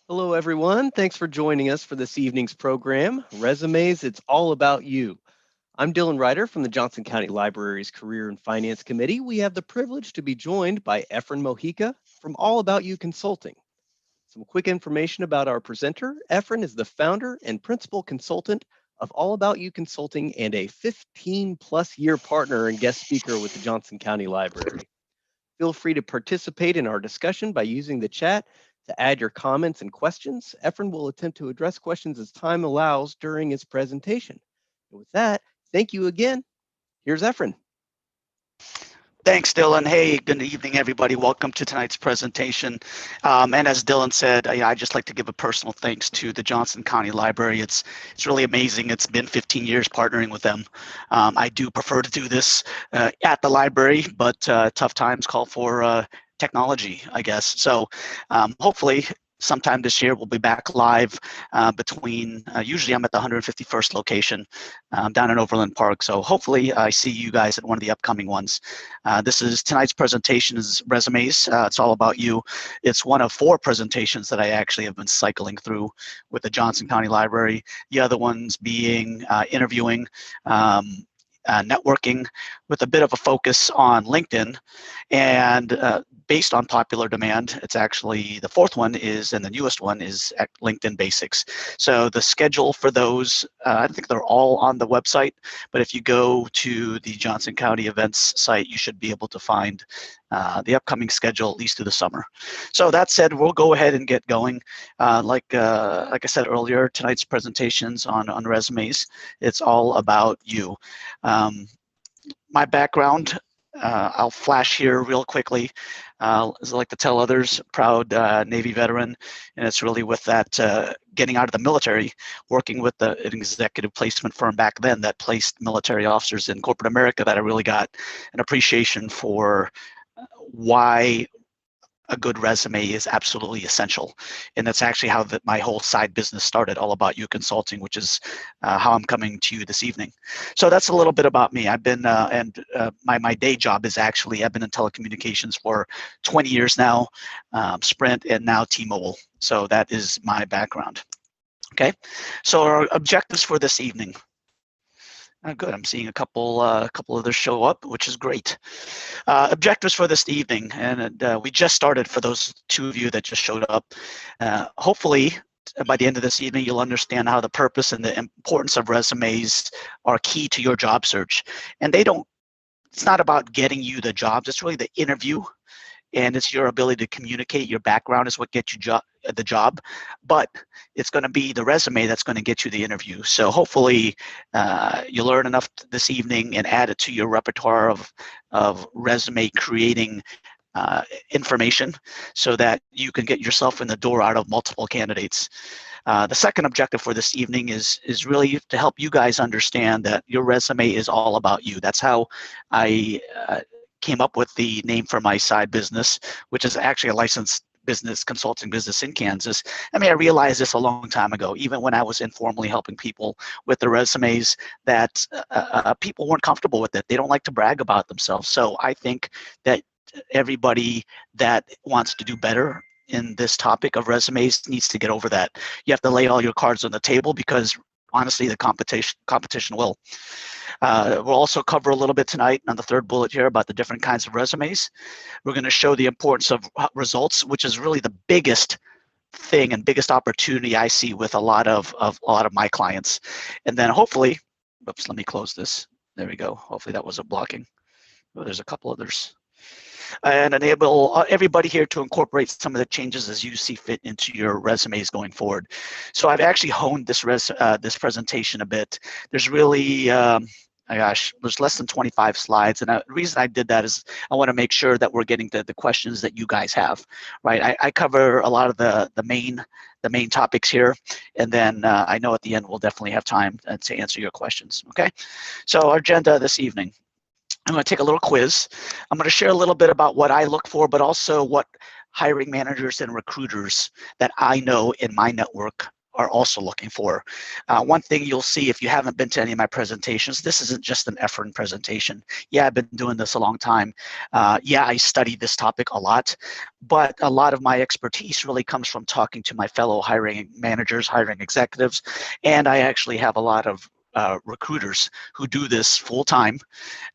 Hello, everyone. Thanks for joining us for this evening's program, Resumes, It's All About You. I'm Dylan Ryder from the Johnson County Library's Career and Finance Committee. We have the privilege to be joined by Efren Mojica from All About You Consulting. Some quick information about our presenter. Efren is the founder and principal consultant of All About You Consulting and a 15-plus year partner and guest speaker with the Johnson County Library. Feel free to participate in our discussion by using the chat to add your comments and questions. Efren will attempt to address questions as time allows during his presentation. And with that, thank you again. Here's Efren. Thanks, Dylan. Hey, good evening, everybody. Welcome to tonight's presentation. And as Dylan said, I'd just like to give a personal thanks to the Johnson County Library. It's really amazing. It's been 15 years partnering with them. I do prefer to do this at the library, but tough times call for technology, I guess. So hopefully sometime this year we'll be back live between, usually I'm at the 151st location down in Overland Park. So hopefully I see you guys at one of the upcoming ones. Tonight's presentation is Resumes. It's all about you. It's one of 4 presentations that I actually have been cycling through with the Johnson County Library. The other ones being interviewing, networking with a bit of a focus on LinkedIn, and based on popular demand, it's actually the 4th one is, and the newest one is at LinkedIn Basics. So the schedule for those, I think they're all on the website, but if you go to the Johnson County events site, you should be able to find the upcoming schedule at least through the summer. So that said, we'll go ahead and get going. Like I said earlier, tonight's presentations on resumes, it's all about you. My background, I'll flash here real quickly. As I like to tell others, proud Navy veteran, and it's really with that getting out of the military, working with an executive placement firm back then that placed military officers in corporate America, that I really got an appreciation for why a good resume is absolutely essential. And that's actually how my whole side business started, All About You Consulting, which is how I'm coming to you this evening. So that's a little bit about me. I've been, my day job is actually, I've been in telecommunications for 20 years now, Sprint and now T-Mobile. So that is my background. Okay, so our objectives for this evening. Good. I'm seeing a couple others show up, which is great. Objectives for this evening, and we just started for those 2 of you that just showed up. Hopefully, by the end of this evening, you'll understand how the purpose and the importance of resumes are key to your job search. And it's not about getting you the jobs, it's really the interview, and it's your ability to communicate. Your background is what gets you the job, but it's going to be the resume that's going to get you the interview. So hopefully you learn enough this evening and add it to your repertoire of resume creating information so that you can get yourself in the door out of multiple candidates. The second objective for this evening is really to help you guys understand that your resume is all about you. That's how I came up with the name for my side business, which is actually a licensed consulting business in Kansas. I mean, I realized this a long time ago, even when I was informally helping people with their resumes, that people weren't comfortable with it. They don't like to brag about themselves. So I think that everybody that wants to do better in this topic of resumes needs to get over that. You have to lay all your cards on the table, because honestly, the competition will. We'll also cover a little bit tonight on the 3rd bullet here about the different kinds of resumes. We're going to show the importance of results, which is really the biggest thing and biggest opportunity I see with a lot of my clients. And then hopefully, oops, let me close this. There we go. Hopefully that wasn't blocking. Oh, there's a couple others. And enable everybody here to incorporate some of the changes as you see fit into your resumes going forward. So I've actually honed this presentation a bit. There's really, there's less than 25 slides. And the reason I did that is I want to make sure that we're getting to the questions that you guys have, right? I cover a lot of the main topics here. And then I know at the end, we'll definitely have time to answer your questions, okay? So our agenda this evening. I'm going to take a little quiz. I'm going to share a little bit about what I look for, but also what hiring managers and recruiters that I know in my network are also looking for. One thing you'll see if you haven't been to any of my presentations, this isn't just an effort presentation. Yeah, I've been doing this a long time. Yeah, I studied this topic a lot, but a lot of my expertise really comes from talking to my fellow hiring managers, hiring executives, and I actually have a lot of recruiters who do this full time,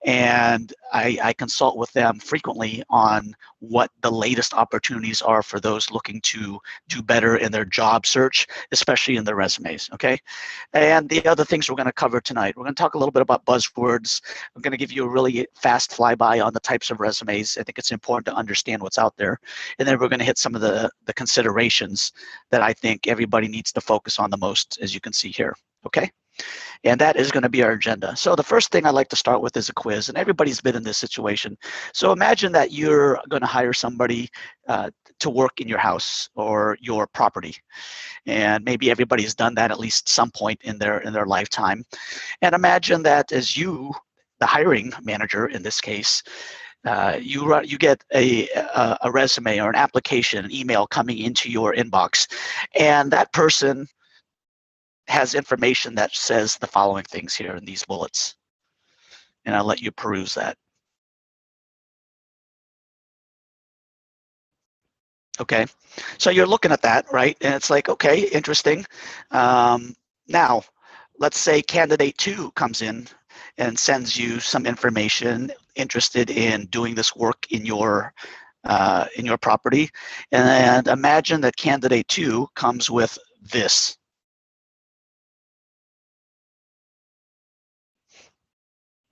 and I consult with them frequently on what the latest opportunities are for those looking to do better in their job search, especially in their resumes, okay? And the other things we're going to cover tonight, we're going to talk a little bit about buzzwords. I'm going to give you a really fast flyby on the types of resumes. I think it's important to understand what's out there. And then we're going to hit some of the considerations that I think everybody needs to focus on the most, as you can see here, okay? And that is going to be our agenda. So the first thing I'd like to start with is a quiz, and everybody's been in this situation. So imagine that you're going to hire somebody to work in your house or your property, and maybe everybody's done that at least some point in their lifetime. And imagine that as you, the hiring manager in this case, you get a resume or an application, an email coming into your inbox, and that person has information that says the following things here in these bullets. And I'll let you peruse that. Okay, so you're looking at that, right? And it's like, okay, interesting. Now, let's say candidate 2 comes in and sends you some information interested in doing this work in your property. And imagine that candidate 2 comes with this.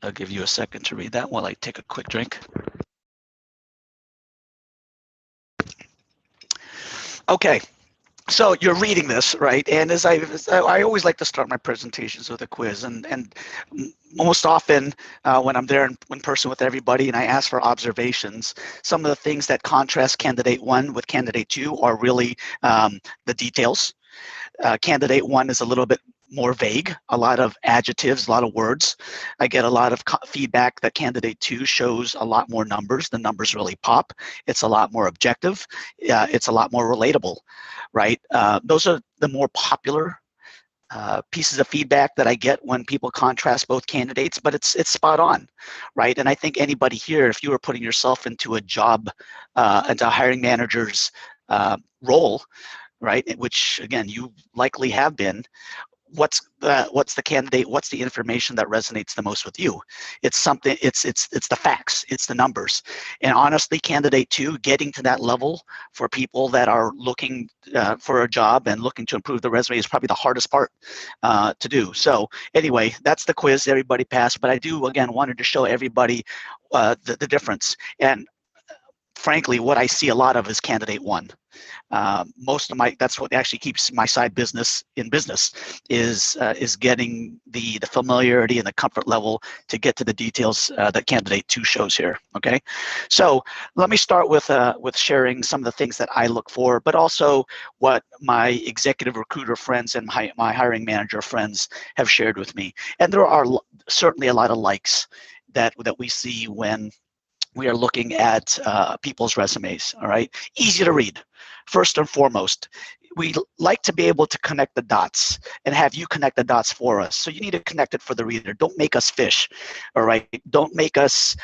I'll give you a second to read that while I take a quick drink. Okay, so you're reading this, right? And as I always like to start my presentations with a quiz, and most often when I'm there in person with everybody and I ask for observations, some of the things that contrast candidate 1 with candidate 2 are really the details. Candidate 1 is a little bit more vague, a lot of adjectives, a lot of words. I get a lot of feedback that candidate 2 shows a lot more numbers. The numbers really pop. It's a lot more objective. It's a lot more relatable, right? Those are the more popular pieces of feedback that I get when people contrast both candidates, but it's spot on, right? And I think anybody here, if you were putting yourself into a job, into a hiring manager's role, right, which again you likely have been, what's the candidate, what's the information that resonates the most with you? It's something, it's the facts, it's the numbers. And honestly, candidate 2, getting to that level for people that are looking for a job and looking to improve the resume is probably the hardest part to do. So anyway, that's the quiz. Everybody passed, but I do again wanted to show everybody the difference. And frankly, what I see a lot of is candidate 1. Most of that's what actually keeps my side business in business, is getting the familiarity and the comfort level to get to the details that candidate 2 shows here. Okay, so let me start with sharing some of the things that I look for, but also what my executive recruiter friends and my hiring manager friends have shared with me. And there are certainly a lot of likes that we see when we are looking at people's resumes, all right? Easy to read. First and foremost, we like to be able to connect the dots and have you connect the dots for us. So you need to connect it for the reader. Don't make us fish, all right? Don't make us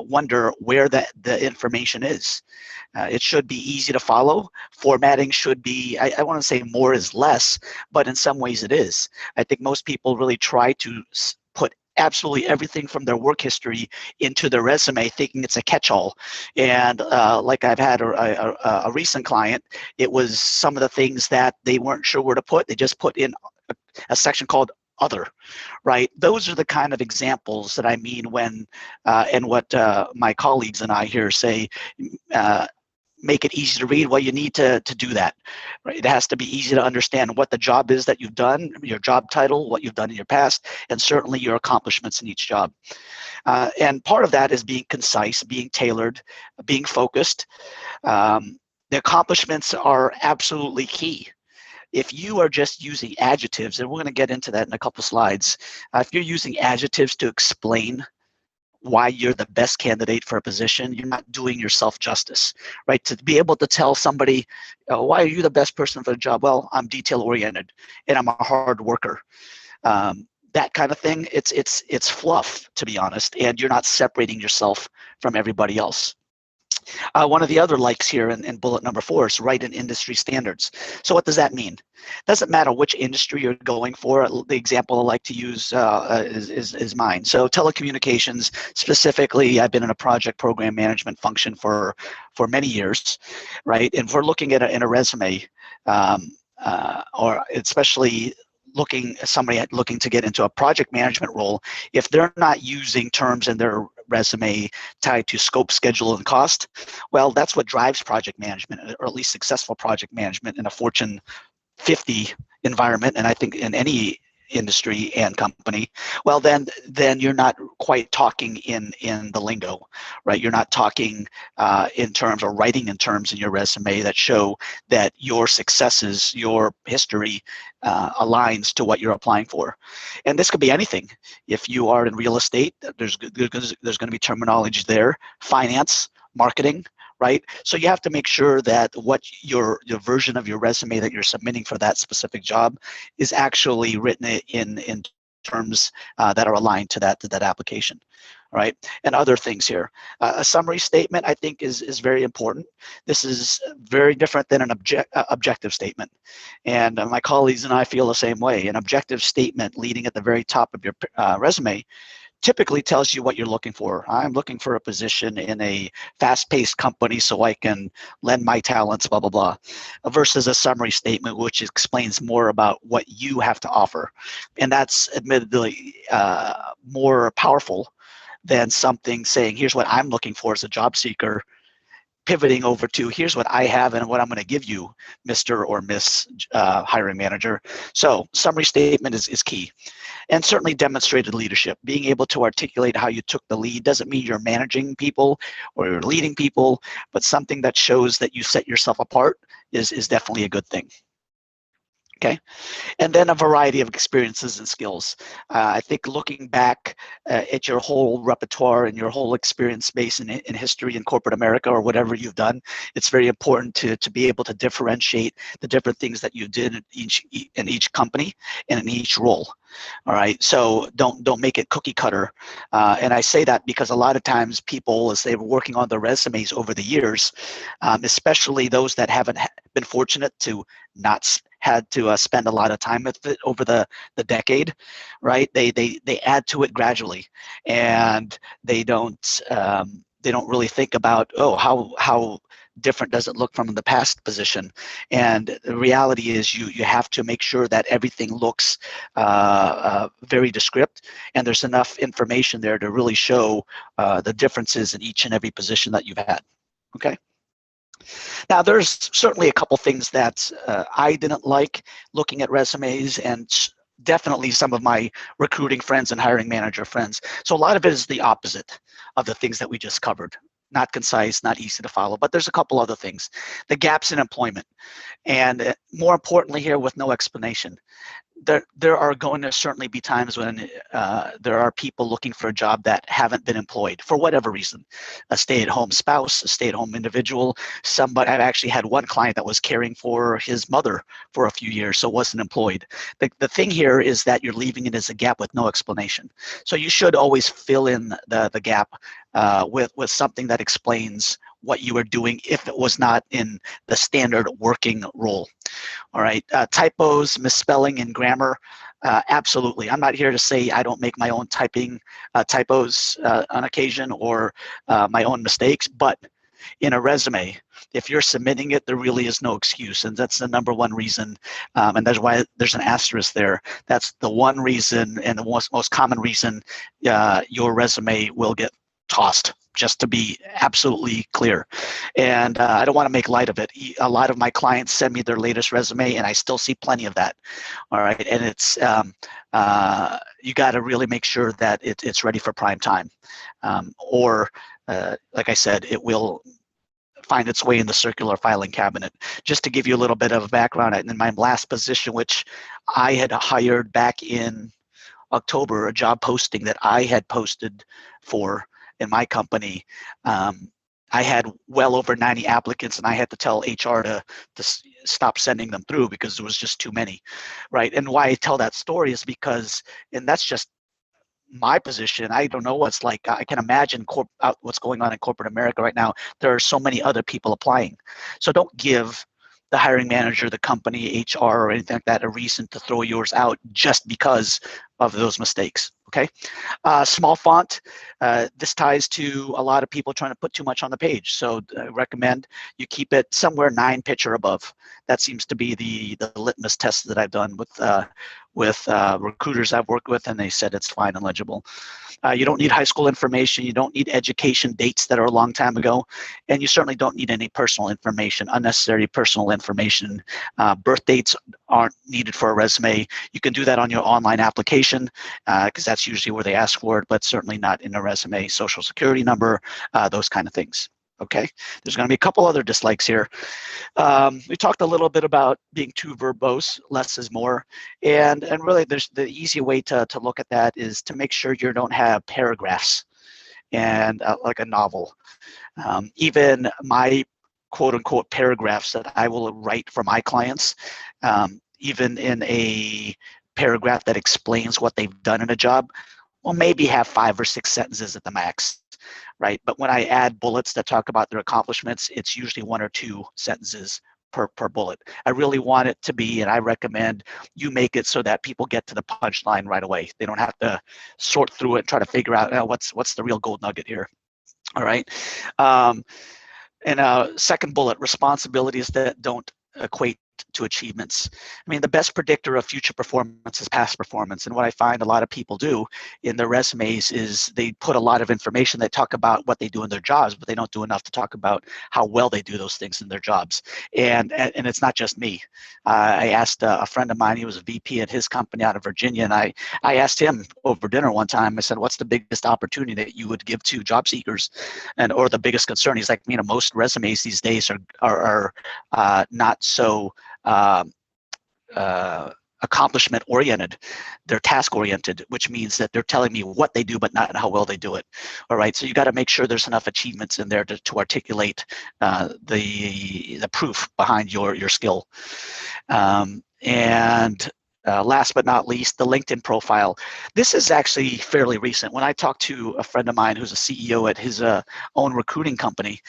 wonder where the information is. It should be easy to follow. Formatting should be, I want to say more is less, but in some ways it is. I think most people really try to put absolutely everything from their work history into their resume, thinking it's a catch-all. And like I've had a recent client, it was some of the things that they weren't sure where to put. They just put in a section called other, right? Those are the kind of examples that I mean when, and what my colleagues and I here say, make it easy to read. Well, you need to do that, right? It has to be easy to understand what the job is that you've done, your job title, what you've done in your past, and certainly your accomplishments in each job. And part of that is being concise, being tailored, being focused. The accomplishments are absolutely key. If you are just using adjectives, and we're going to get into that in a couple slides, if you're using adjectives to explain why you're the best candidate for a position, you're not doing yourself justice, right? To be able to tell somebody, why are you the best person for the job? Well, I'm detail oriented and I'm a hard worker. That kind of thing, it's fluff, to be honest, and you're not separating yourself from everybody else. One of the other likes here in bullet number 4 is write in industry standards. So what does that mean? Doesn't matter which industry you're going for. The example I like to use is mine. So telecommunications, specifically, I've been in a project program management function for many years, right? And if we're looking at in a resume, or especially somebody looking to get into a project management role, if they're not using terms in their resume tied to scope, schedule, and cost, well, that's what drives project management, or at least successful project management in a Fortune 50 environment, and I think in any industry and company. Well, then you're not quite talking in the lingo, right? You're not talking in terms, or writing in terms in your resume that show that your successes, your history aligns to what you're applying for. And this could be anything. If you are in real estate, there's going to be terminology there. Finance, marketing, right? So you have to make sure that what your version of your resume that you're submitting for that specific job is actually written in terms that are aligned to that application, right? And other things here. A summary statement, I think, is very important. This is very different than an objective statement. And my colleagues and I feel the same way. An objective statement leading at the very top of your resume typically tells you what you're looking for. I'm looking for a position in a fast-paced company so I can lend my talents, blah, blah, blah, versus a summary statement which explains more about what you have to offer. And that's admittedly more powerful than something saying, here's what I'm looking for as a job seeker, pivoting over to here's what I have and what I'm going to give you, Mr. or Miss hiring manager. So summary statement is key. And certainly demonstrated leadership. Being able to articulate how you took the lead doesn't mean you're managing people or you're leading people, but something that shows that you set yourself apart is definitely a good thing. Okay, and then a variety of experiences and skills. I think looking back at your whole repertoire and your whole experience base in history in corporate America or whatever you've done, it's very important to be able to differentiate the different things that you did in each company and in each role. All right, so don't make it cookie cutter. And I say that because a lot of times people, as they were working on their resumes over the years, especially those that haven't been fortunate to not had to spend a lot of time with it over the decade, right? They add to it gradually, and they don't really think about, oh, how different does it look from the past position. And the reality is you have to make sure that everything looks very descriptive, and there's enough information there to really show the differences in each and every position that you've had. Okay. Now, there's certainly a couple things that I didn't like looking at resumes, and definitely some of my recruiting friends and hiring manager friends. So a lot of it is the opposite of the things that we just covered. Not concise, not easy to follow, but there's a couple other things. The gaps in employment, and more importantly here, with no explanation. There are going to certainly be times when there are people looking for a job that haven't been employed for whatever reason. A stay-at-home spouse, a stay-at-home individual, somebody. I've actually had one client that was caring for his mother for a few years, so wasn't employed. The thing here is that you're leaving it as a gap with no explanation. So you should always fill in the gap with something that explains what you were doing if it was not in the standard working role. All right, typos, misspelling, and grammar, absolutely. I'm not here to say I don't make my own typos on occasion, or my own mistakes, but in a resume, if you're submitting it, there really is no excuse, and that's the number one reason, and that's why there's an asterisk there. That's the one reason, and the most common reason your resume will get tossed, just to be absolutely clear. And I don't want to make light of it. A lot of my clients send me their latest resume, and I still see plenty of that. All right, and it's you got to really make sure that it's ready for prime time, or like I said, it will find its way in the circular filing cabinet. Just to give you a little bit of background, in my last position, which I had hired back in October, a job posting that I had posted for in my company, I had well over 90 applicants, and I had to tell HR to stop sending them through because there was just too many, right? And why I tell that story is because, and that's just my position. I don't know what's like. I can imagine what's going on in corporate America right now. There are so many other people applying. So don't give the hiring manager, the company, HR, or anything like that a reason to throw yours out just because of those mistakes. Okay. Small font. This ties to a lot of people trying to put too much on the page. So I recommend you keep it somewhere 9 pitch or above. That seems to be the litmus test that I've done with recruiters I've worked with, and they said it's fine and legible. You don't need high school information. You don't need education dates that are a long time ago. And you certainly don't need any personal information, unnecessary personal information. Birth dates aren't needed for a resume. You can do that on your online application because that's usually where they ask for it, but certainly not in a resume. Social security number, those kind of things. Okay, there's going to be a couple other dislikes here. We talked a little bit about being too verbose, less is more, and really there's the easy way to look at that is to make sure you don't have paragraphs and like a novel. Even my quote unquote paragraphs that I will write for my clients, even in a paragraph that explains what they've done in a job, will maybe have 5 or 6 sentences at the max. Right, but when I add bullets that talk about their accomplishments, it's usually 1 or 2 sentences per bullet. I really want it to be, and I recommend you make it so that people get to the punchline right away. They don't have to sort through it and try to figure out what's the real gold nugget here. All right, and second bullet: responsibilities that don't equate to achievements. I mean, the best predictor of future performance is past performance. And what I find a lot of people do in their resumes is they put a lot of information. They talk about what they do in their jobs, but they don't do enough to talk about how well they do those things in their jobs. And it's not just me. I asked a friend of mine, he was a VP at his company out of Virginia, and I asked him over dinner one time, I said, what's the biggest opportunity that you would give to job seekers or the biggest concern? He's like, most resumes these days are not so accomplishment oriented. They're task oriented, which means that they're telling me what they do but not how well they do it. All right, so you got to make sure there's enough achievements in there to articulate the proof behind your skill. And last but not least, the LinkedIn profile. This is actually fairly recent. When I talked to a friend of mine who's a CEO at his own recruiting company,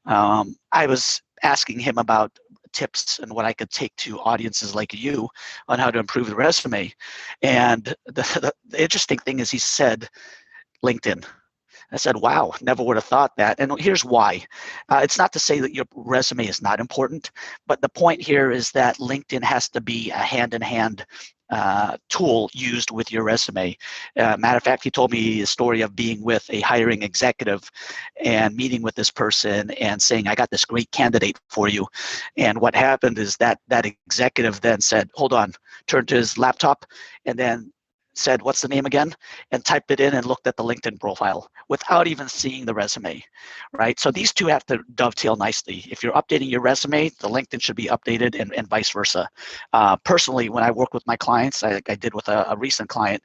I was asking him about tips and what I could take to audiences like you on how to improve the resume. And the interesting thing is he said LinkedIn. I said, wow, never would have thought that. And here's why. It's not to say that your resume is not important, but the point here is that LinkedIn has to be a hand-in-hand tool used with your resume. Matter of fact, he told me a story of being with a hiring executive and meeting with this person and saying, I got this great candidate for you. And what happened is that executive then said, hold on, turned to his laptop and then said, what's the name again? And typed it in and looked at the LinkedIn profile without even seeing the resume, right? So these two have to dovetail nicely. If you're updating your resume, the LinkedIn should be updated and vice versa. Personally, when I work with my clients, I did with a recent client,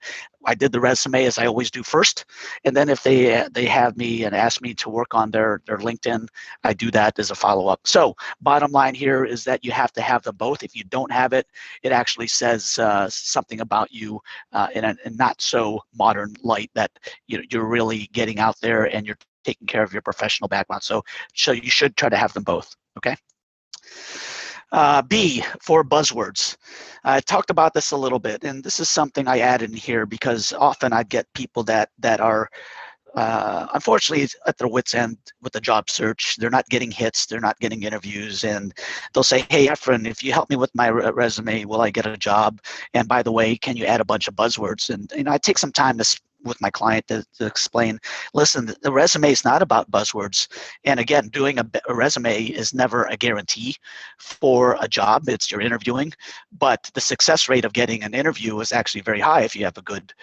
I did the resume as I always do first. And then if they have me and ask me to work on their LinkedIn, I do that as a follow-up. So bottom line here is that you have to have them both. If you don't have it, it actually says something about you in a not so modern light that you're really getting out there and you're taking care of your professional background. So you should try to have them both, okay? B, for buzzwords. I talked about this a little bit, and this is something I added in here because often I get people that are unfortunately at their wits' end with the job search. They're not getting hits, they're not getting interviews, and they'll say, hey, Efren, if you help me with my resume, will I get a job? And by the way, can you add a bunch of buzzwords? And I take some time with my client to explain, listen, the resume is not about buzzwords. And again, doing a resume is never a guarantee for a job. It's you're interviewing, but the success rate of getting an interview is actually very high if you have a good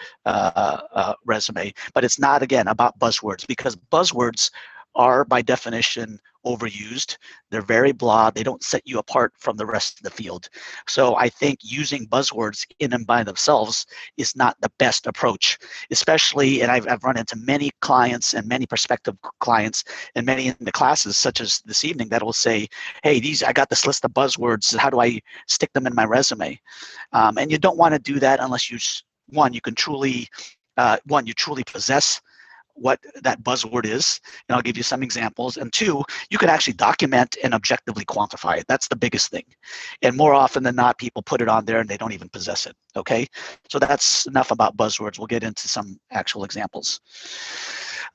resume. But it's not, again, about buzzwords, because buzzwords are by definition overused. They're very blah. They don't set you apart from the rest of the field. So I think using buzzwords in and by themselves is not the best approach, especially, and I've run into many clients and many prospective clients and many in the classes, such as this evening, that will say, hey, I got this list of buzzwords. How do I stick them in my resume? And you don't want to do that unless you truly possess what that buzzword is, and I'll give you some examples. And two, you can actually document and objectively quantify it. That's the biggest thing. And more often than not, people put it on there and they don't even possess it, okay? So that's enough about buzzwords. We'll get into some actual examples.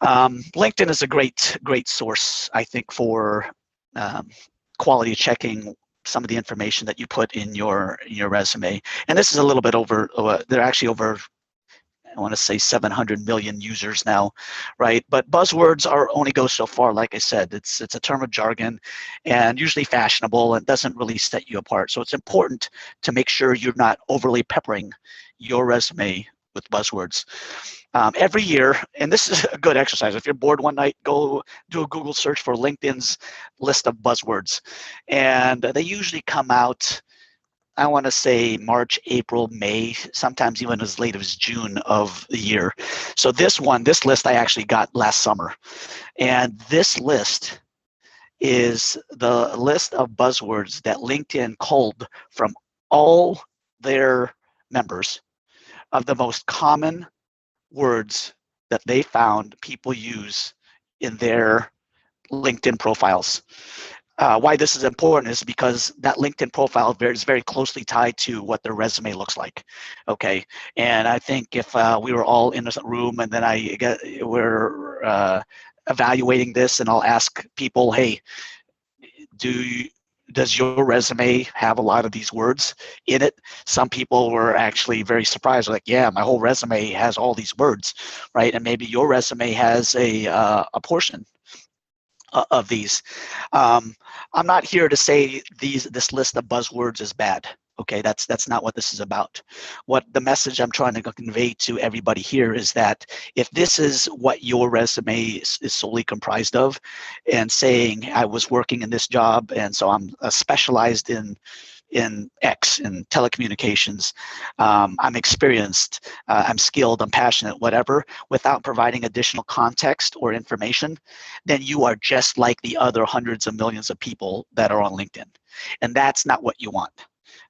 LinkedIn is a great source, I think, for quality checking some of the information that you put in your resume. And this is a little bit over, they're actually over, I want to say 700 million users now, right? But buzzwords only go so far. Like I said, it's a term of jargon and usually fashionable and doesn't really set you apart. So it's important to make sure you're not overly peppering your resume with buzzwords. Every year, and this is a good exercise. If you're bored one night, go do a Google search for LinkedIn's list of buzzwords. And they usually come out, I want to say March, April, May, sometimes even as late as June of the year. So this list I actually got last summer. And this list is the list of buzzwords that LinkedIn culled from all their members of the most common words that they found people use in their LinkedIn profiles. Why this is important is because that LinkedIn profile is very closely tied to what their resume looks like. Okay, and I think if we were all in a room and then we're evaluating this, and I'll ask people, hey, does your resume have a lot of these words in it? Some people were actually very surprised, like, yeah, my whole resume has all these words, right? And maybe your resume has a portion of these. I'm not here to say this list of buzzwords is bad. Okay, that's not what this is about. What the message I'm trying to convey to everybody here is that if this is what your resume is solely comprised of, and saying I was working in this job and so I'm specialized in X, in telecommunications, I'm experienced, I'm skilled, I'm passionate, whatever, without providing additional context or information, then you are just like the other hundreds of millions of people that are on LinkedIn. And that's not what you want.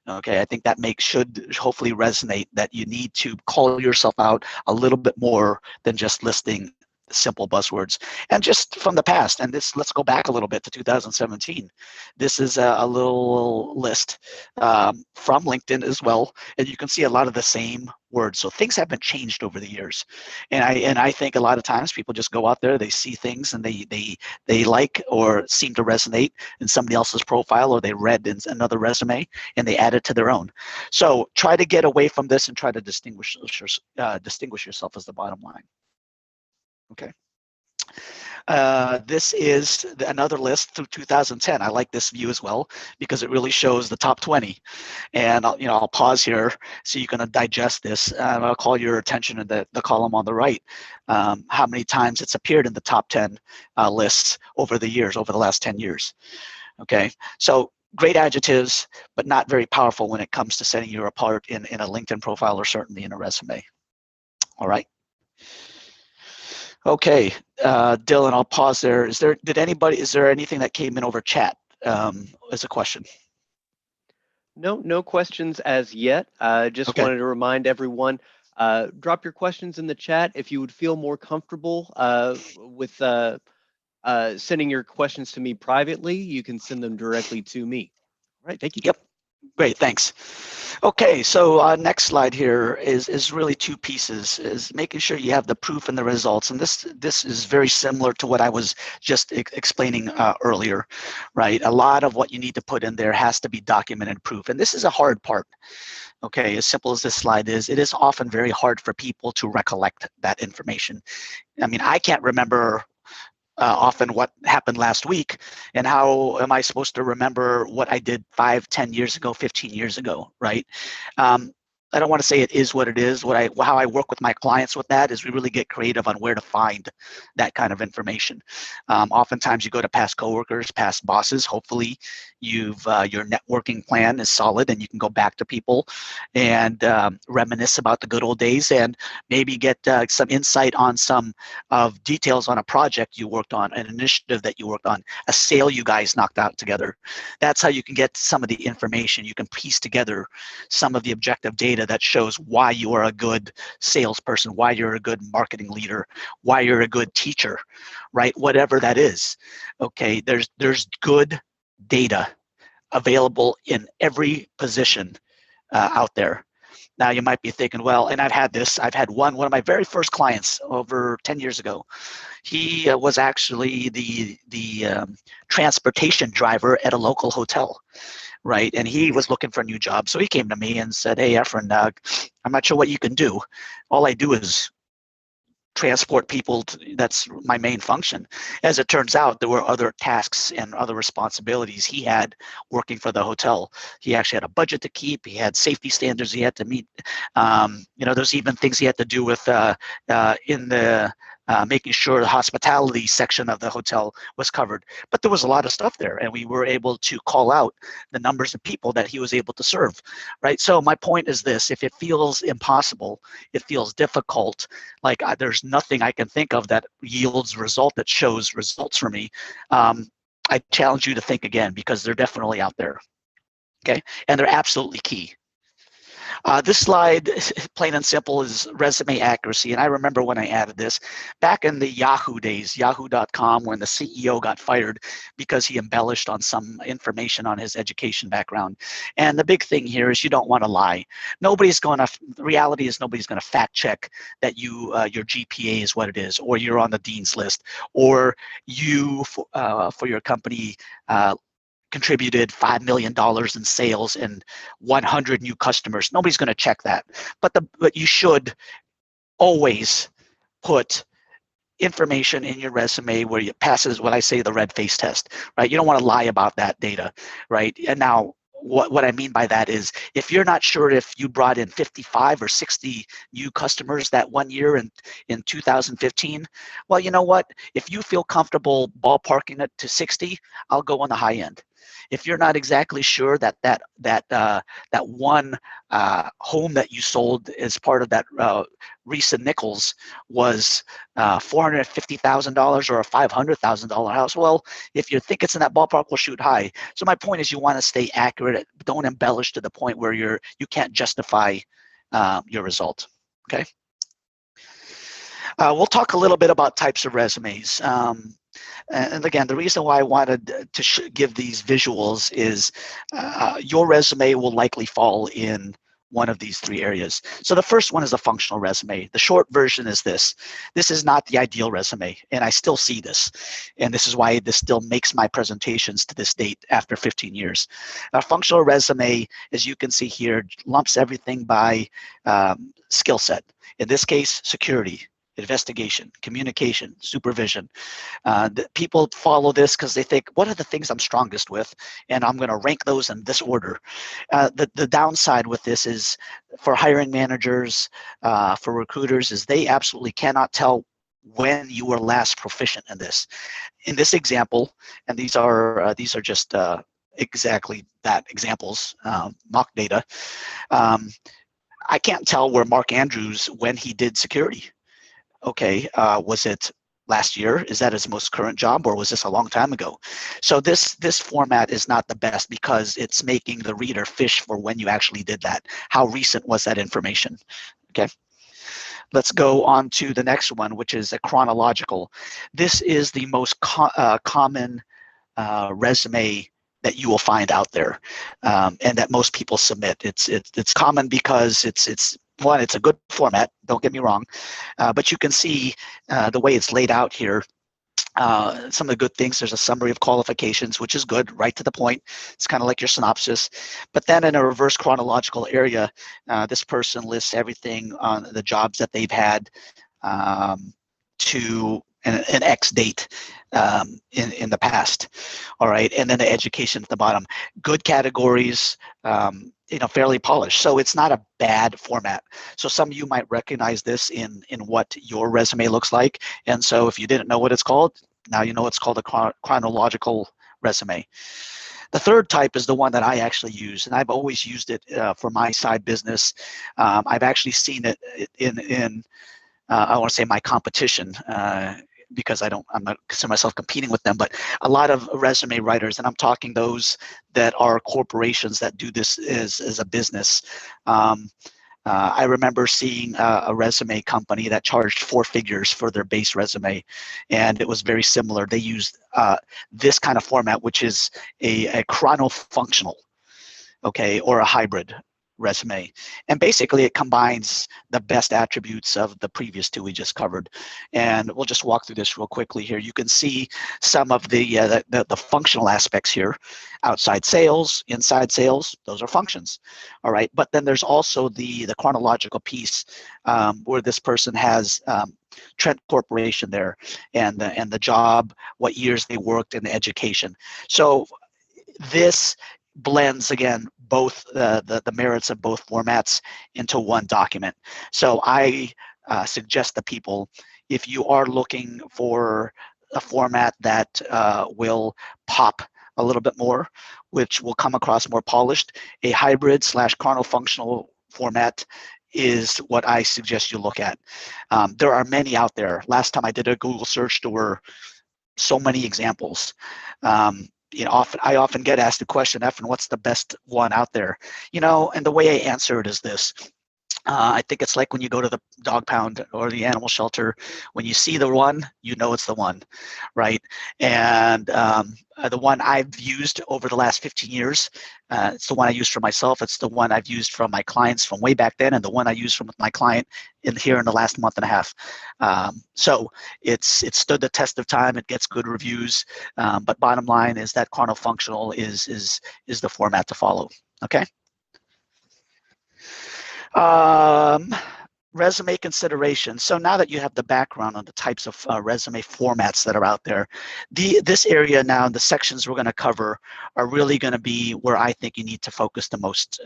Okay, I think that should hopefully resonate, that you need to call yourself out a little bit more than just listing simple buzzwords. And just from the past, and let's go back a little bit to 2017. This is a little list from LinkedIn as well, and you can see a lot of the same words. So things haven't changed over the years, and I think a lot of times people just go out there, they see things and they like or seem to resonate in somebody else's profile, or they read in another resume and they add it to their own. So try to get away from this and try to distinguish yourself as the bottom line. Okay. This is another list through 2010. I like this view as well because it really shows the top 20. And I'll pause here so you can digest this. I'll call your attention to the column on the right. How many times it's appeared in the top 10 lists over the last 10 years. Okay, so great adjectives, but not very powerful when it comes to setting you apart in a LinkedIn profile or certainly in a resume. All right. Okay, Dylan, I'll pause there. Is there anything that came in over chat as a question? No questions as yet. Just Okay. wanted to remind everyone, drop your questions in the chat. If you would feel more comfortable with sending your questions to me privately, you can send them directly to me. All right, thank you. Yep. Great, thanks. Okay, so next slide here is really two pieces, is making sure you have the proof and the results. And this is very similar to what I was just explaining earlier, right? A lot of what you need to put in there has to be documented proof. And this is a hard part. Okay, as simple as this slide is, it is often very hard for people to recollect that information. I mean, I can't remember often what happened last week, and how am I supposed to remember what I did 5, 10 years ago, 15 years ago, right? I don't want to say it is what it is. How I work with my clients with that is we really get creative on where to find that kind of information. Oftentimes you go to past coworkers, past bosses. Hopefully your networking plan is solid and you can go back to people and reminisce about the good old days and maybe get some insight on some of details on a project you worked on, an initiative that you worked on, a sale you guys knocked out together. That's how you can get some of the information. You can piece together some of the objective data that shows why you are a good salesperson, why you're a good marketing leader, why you're a good teacher, right? Whatever that is. Okay, there's good data available in every position out there. Now you might be thinking, well, and I've had one of my very first clients over 10 years ago. He was actually the transportation driver at a local hotel, right? And he was looking for a new job. So he came to me and said, hey, Efren, I'm not sure what you can do. All I do is transport people. That's my main function. As it turns out, there were other tasks and other responsibilities he had working for the hotel. He actually had a budget to keep. He had safety standards he had to meet. There's even things he had to do with in the making sure the hospitality section of the hotel was covered. But there was a lot of stuff there, and we were able to call out the numbers of people that he was able to serve, right? So my point is this: if it feels impossible, it feels difficult, like there's nothing I can think of that yields result, that shows results for me, I challenge you to think again, because they're definitely out there, okay? And they're absolutely key. This slide, plain and simple, is resume accuracy. And I remember when I added this back in the Yahoo days, yahoo.com, when the CEO got fired because he embellished on some information on his education background. And the big thing here is you don't want to lie. The reality is nobody's going to fact check that your GPA is what it is, or you're on the dean's list, or you, for your company, contributed $5 million in sales and 100 new customers. Nobody's going to check that. But you should always put information in your resume where it passes what I say the red face test, right? You don't want to lie about that data, right? And now what I mean by that is, if you're not sure if you brought in 55 or 60 new customers that one year in 2015, well, you know what? If you feel comfortable ballparking it to 60, I'll go on the high end. If you're not exactly sure that one home that you sold as part of that recent Nichols was $450,000 or a $500,000 house, well, if you think it's in that ballpark, we'll shoot high. So my point is, you want to stay accurate. Don't embellish to the point where you can't justify your result. Okay. We'll talk a little bit about types of resumes. And again, the reason why I wanted to give these visuals is your resume will likely fall in one of these three areas. So the first one is a functional resume. The short version is this. This is not the ideal resume, and I still see this. And this is why this still makes my presentations to this date after 15 years. A functional resume, as you can see here, lumps everything by skill set. In this case, security, investigation, communication, supervision. People follow this because they think, what are the things I'm strongest with? And I'm going to rank those in this order. The downside with this is, for hiring managers, for recruiters, is they absolutely cannot tell when you were last proficient in this. In this example, and these are just exactly that examples, mock data. I can't tell where Mark Andrews, when he did security. Okay, was it last year? Is that his most current job, or was this a long time ago? So this format is not the best, because it's making the reader fish for when you actually did that. How recent was that information? Okay. Let's go on to the next one, which is a chronological. This is the most common resume that you will find out there, and that most people submit. It's common because it's one, it's a good format, don't get me wrong, but you can see the way it's laid out here. Some of the good things, there's a summary of qualifications, which is good, right to the point. It's kind of like your synopsis. But then in a reverse chronological area, this person lists everything on the jobs that they've had to an X date in the past. All right, and then the education at the bottom. Good categories, fairly polished. So it's not a bad format. So some of you might recognize this in what your resume looks like. And so if you didn't know what it's called, now you know it's called a chronological resume. The third type is the one that I actually use, and I've always used it for my side business. I've actually seen it in I want to say my competition, because I'm not consider myself competing with them, but a lot of resume writers, and I'm talking those that are corporations that do this as a business. I remember seeing a resume company that charged 4 figures for their base resume, and it was very similar. They used this kind of format, which is a chrono-functional, okay, or a hybrid resume. And basically it combines the best attributes of the previous 2 we just covered. And we'll just walk through this real quickly here. You can see some of the functional aspects here. Outside sales, inside sales, those are functions. All right, but then there's also the chronological piece, where this person has Trent Corporation there, and the job, what years they worked, and the education. So this blends, again, both the merits of both formats into one document. So I suggest to people, if you are looking for a format that will pop a little bit more, which will come across more polished, a hybrid / chrono-functional format is what I suggest you look at. There are many out there. Last time I did a Google search, there were so many examples. I often get asked the question, Efren, what's the best one out there? And the way I answer it is this. I think it's like when you go to the dog pound or the animal shelter, when you see the one, you know it's the one, right? And the one I've used over the last 15 years, it's the one I use for myself. It's the one I've used from my clients from way back then, and the one I use from my client here in the last month and a half. So it's stood the test of time. It gets good reviews, but bottom line is that chrono-functional is the format to follow. Okay. Resume consideration. So now that you have the background on the types of resume formats that are out there, this area now, the sections we're going to cover are really going to be where I think you need to focus the most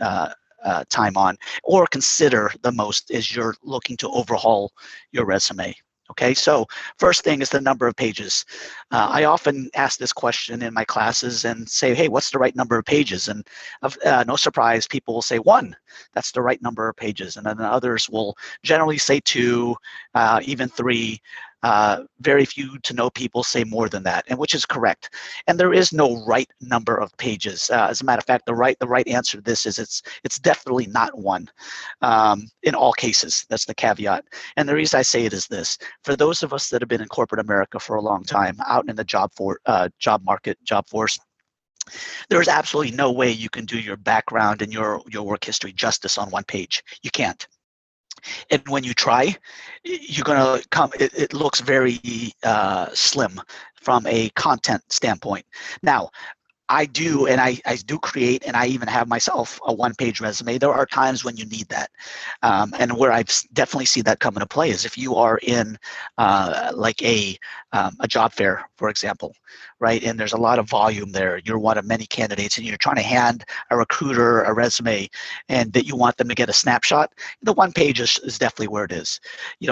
time on, or consider the most as you're looking to overhaul your resume. Okay, so first thing is the number of pages. I often ask this question in my classes and say, hey, what's the right number of pages? And no surprise, people will say 1. That's the right number of pages. And then others will generally say 2, even 3. Very few to no people say more than that, and which is correct. And there is no right number of pages. As a matter of fact, the right answer to this is it's definitely not 1 in all cases. That's the caveat. And the reason I say it is this: for those of us that have been in corporate America for a long time, out in the job market, job force, there is absolutely no way you can do your background and your work history justice on 1 page. You can't. And when you try, you're going to come, it looks very slim from a content standpoint. Now, I do, and I do create, and I even have myself a 1-page resume. There are times when you need that. And where I've definitely see that come into play is if you are in like a job fair, for example, right? And there's a lot of volume there. You're one of many candidates, and you're trying to hand a recruiter a resume, and that you want them to get a snapshot. The 1 page is definitely where it is,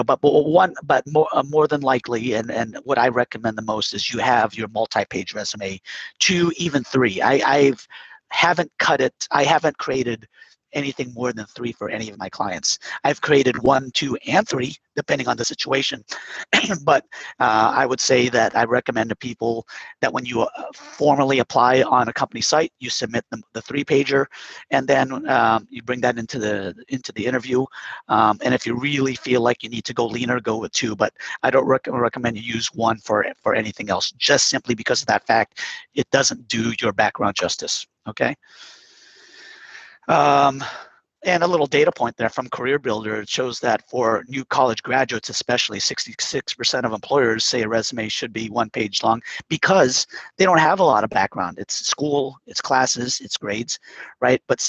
But more than likely, and what I recommend the most is you have your multi-page resume, 2, even 3. I haven't created anything more than 3 for any of my clients. I've created 1, 2, and 3, depending on the situation. But I would say that I recommend to people that when you formally apply on a company site, you submit the 3-pager, and then you bring that into the interview. And if you really feel like you need to go leaner, go with 2. But I don't recommend you use 1 for anything else, just simply because of that fact. It doesn't do your background justice. Okay. And a little data point there from Career Builder, it shows that for new college graduates, especially 66% of employers say a resume should be 1 page long because they don't have a lot of background. It's school, it's classes, it's grades, right? But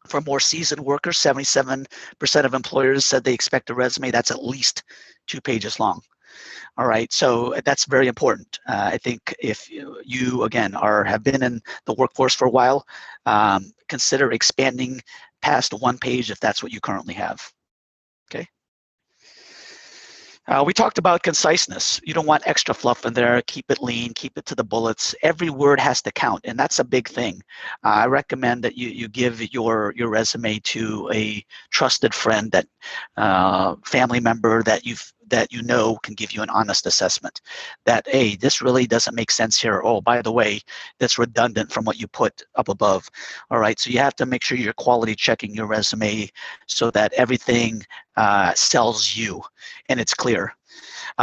for more seasoned workers, 77% of employers said they expect a resume that's at least 2 pages long. All right, so that's very important. I think if you again have been in the workforce for a while, consider expanding past one page if that's what you currently have. Okay. We talked about conciseness. You don't want extra fluff in there. Keep it lean, keep it to the bullets. Every word has to count, and that's a big thing. I recommend that you give your resume to a trusted friend, that family member that you know can give you an honest assessment. That, hey, this really doesn't make sense here. Oh, by the way, that's redundant from what you put up above. All right, so you have to make sure you're quality checking your resume so that everything sells you and it's clear.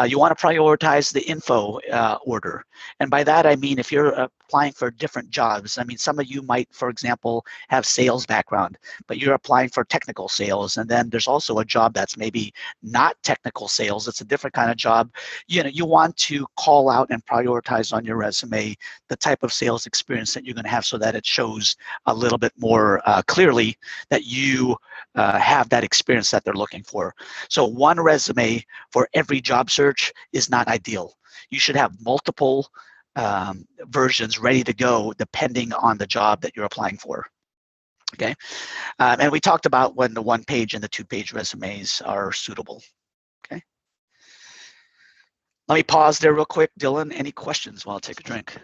You want to prioritize the info order. And by that, I mean, if you're applying for different jobs, I mean, some of you might, for example, have sales background, but you're applying for technical sales. And then there's also a job that's maybe not technical sales. It's a different kind of job. You know, you want to call out and prioritize on your resume the type of sales experience that you're going to have so that it shows a little bit more clearly that you have that experience that they're looking for. So one resume for every job search is not ideal. You should have multiple versions ready to go depending on the job that you're applying for. Okay, and we talked about when the 1-page and the 2-page resumes are suitable. Okay, let me pause there real quick. Dylan, any questions while I take a drink?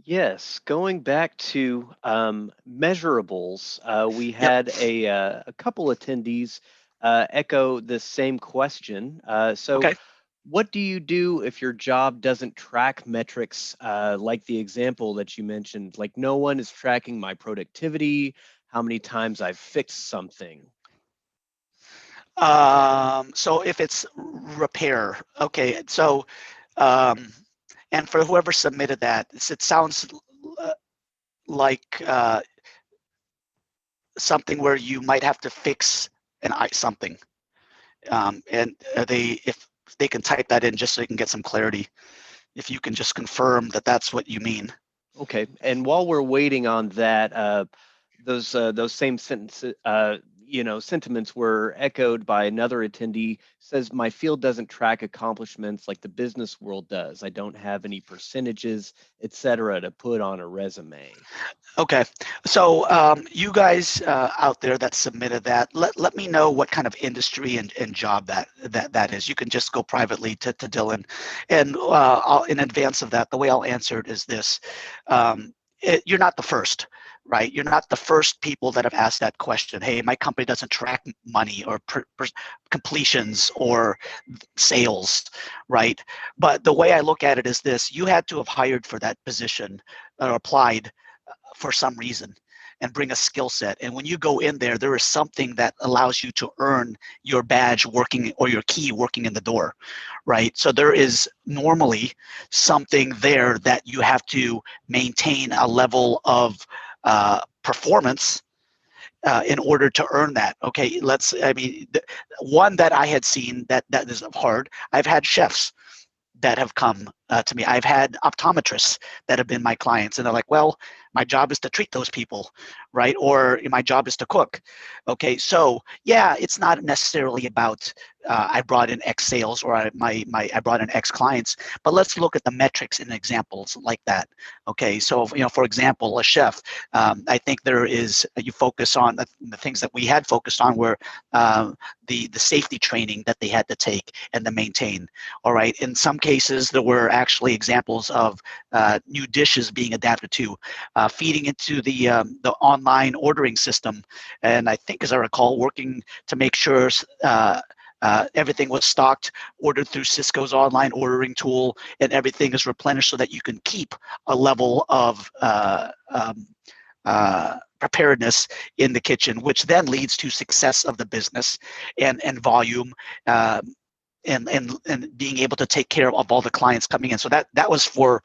Yes, going back to measurables, we had a couple attendees echo the same question. So Okay. what do you do if your job doesn't track metrics like the example that you mentioned? Like no one is tracking my productivity, how many times I've fixed something. So if it's repair, okay. So, and for whoever submitted that, it sounds like something where you might have to fix something, and if they can type that in just so you can get some clarity. If you can just confirm that that's what you mean. Okay, and while we're waiting on that, those same sentences, sentiments were echoed by another attendee. Says my field doesn't track accomplishments like the business world does. I don't have any percentages, etc., to put on a resume. Okay, so you guys out there that submitted that, let me know what kind of industry and job that is. You can just go privately to Dylan, and in advance of that, the way I'll answer it is this: you're not the first, right? You're not the first people that have asked that question. Hey, my company doesn't track money or completions or sales, right? But the way I look at it is this: you had to have hired for that position or applied for some reason and bring a skill set. And when you go in there, there is something that allows you to earn your badge working or your key working in the door, right? So there is normally something there that you have to maintain a level of performance in order to earn that. Okay, one that I had seen that is hard. I've had chefs that have come to me. I've had optometrists that have been my clients, and they're like, well, my job is to treat those people, right? Or my job is to cook. Okay, so yeah, it's not necessarily about I brought in X sales or I brought in X clients, but let's look at the metrics and examples like that. Okay, so for example, a chef, I think you focus on the things that we had focused on were the safety training that they had to take and to maintain. All right, in some cases there were actually examples of new dishes being adapted to, feeding into the online ordering system, and I think, as I recall, working to make sure everything was stocked, ordered through Cisco's online ordering tool, and everything is replenished so that you can keep a level of preparedness in the kitchen, which then leads to success of the business and volume. And being able to take care of all the clients coming in. So that was for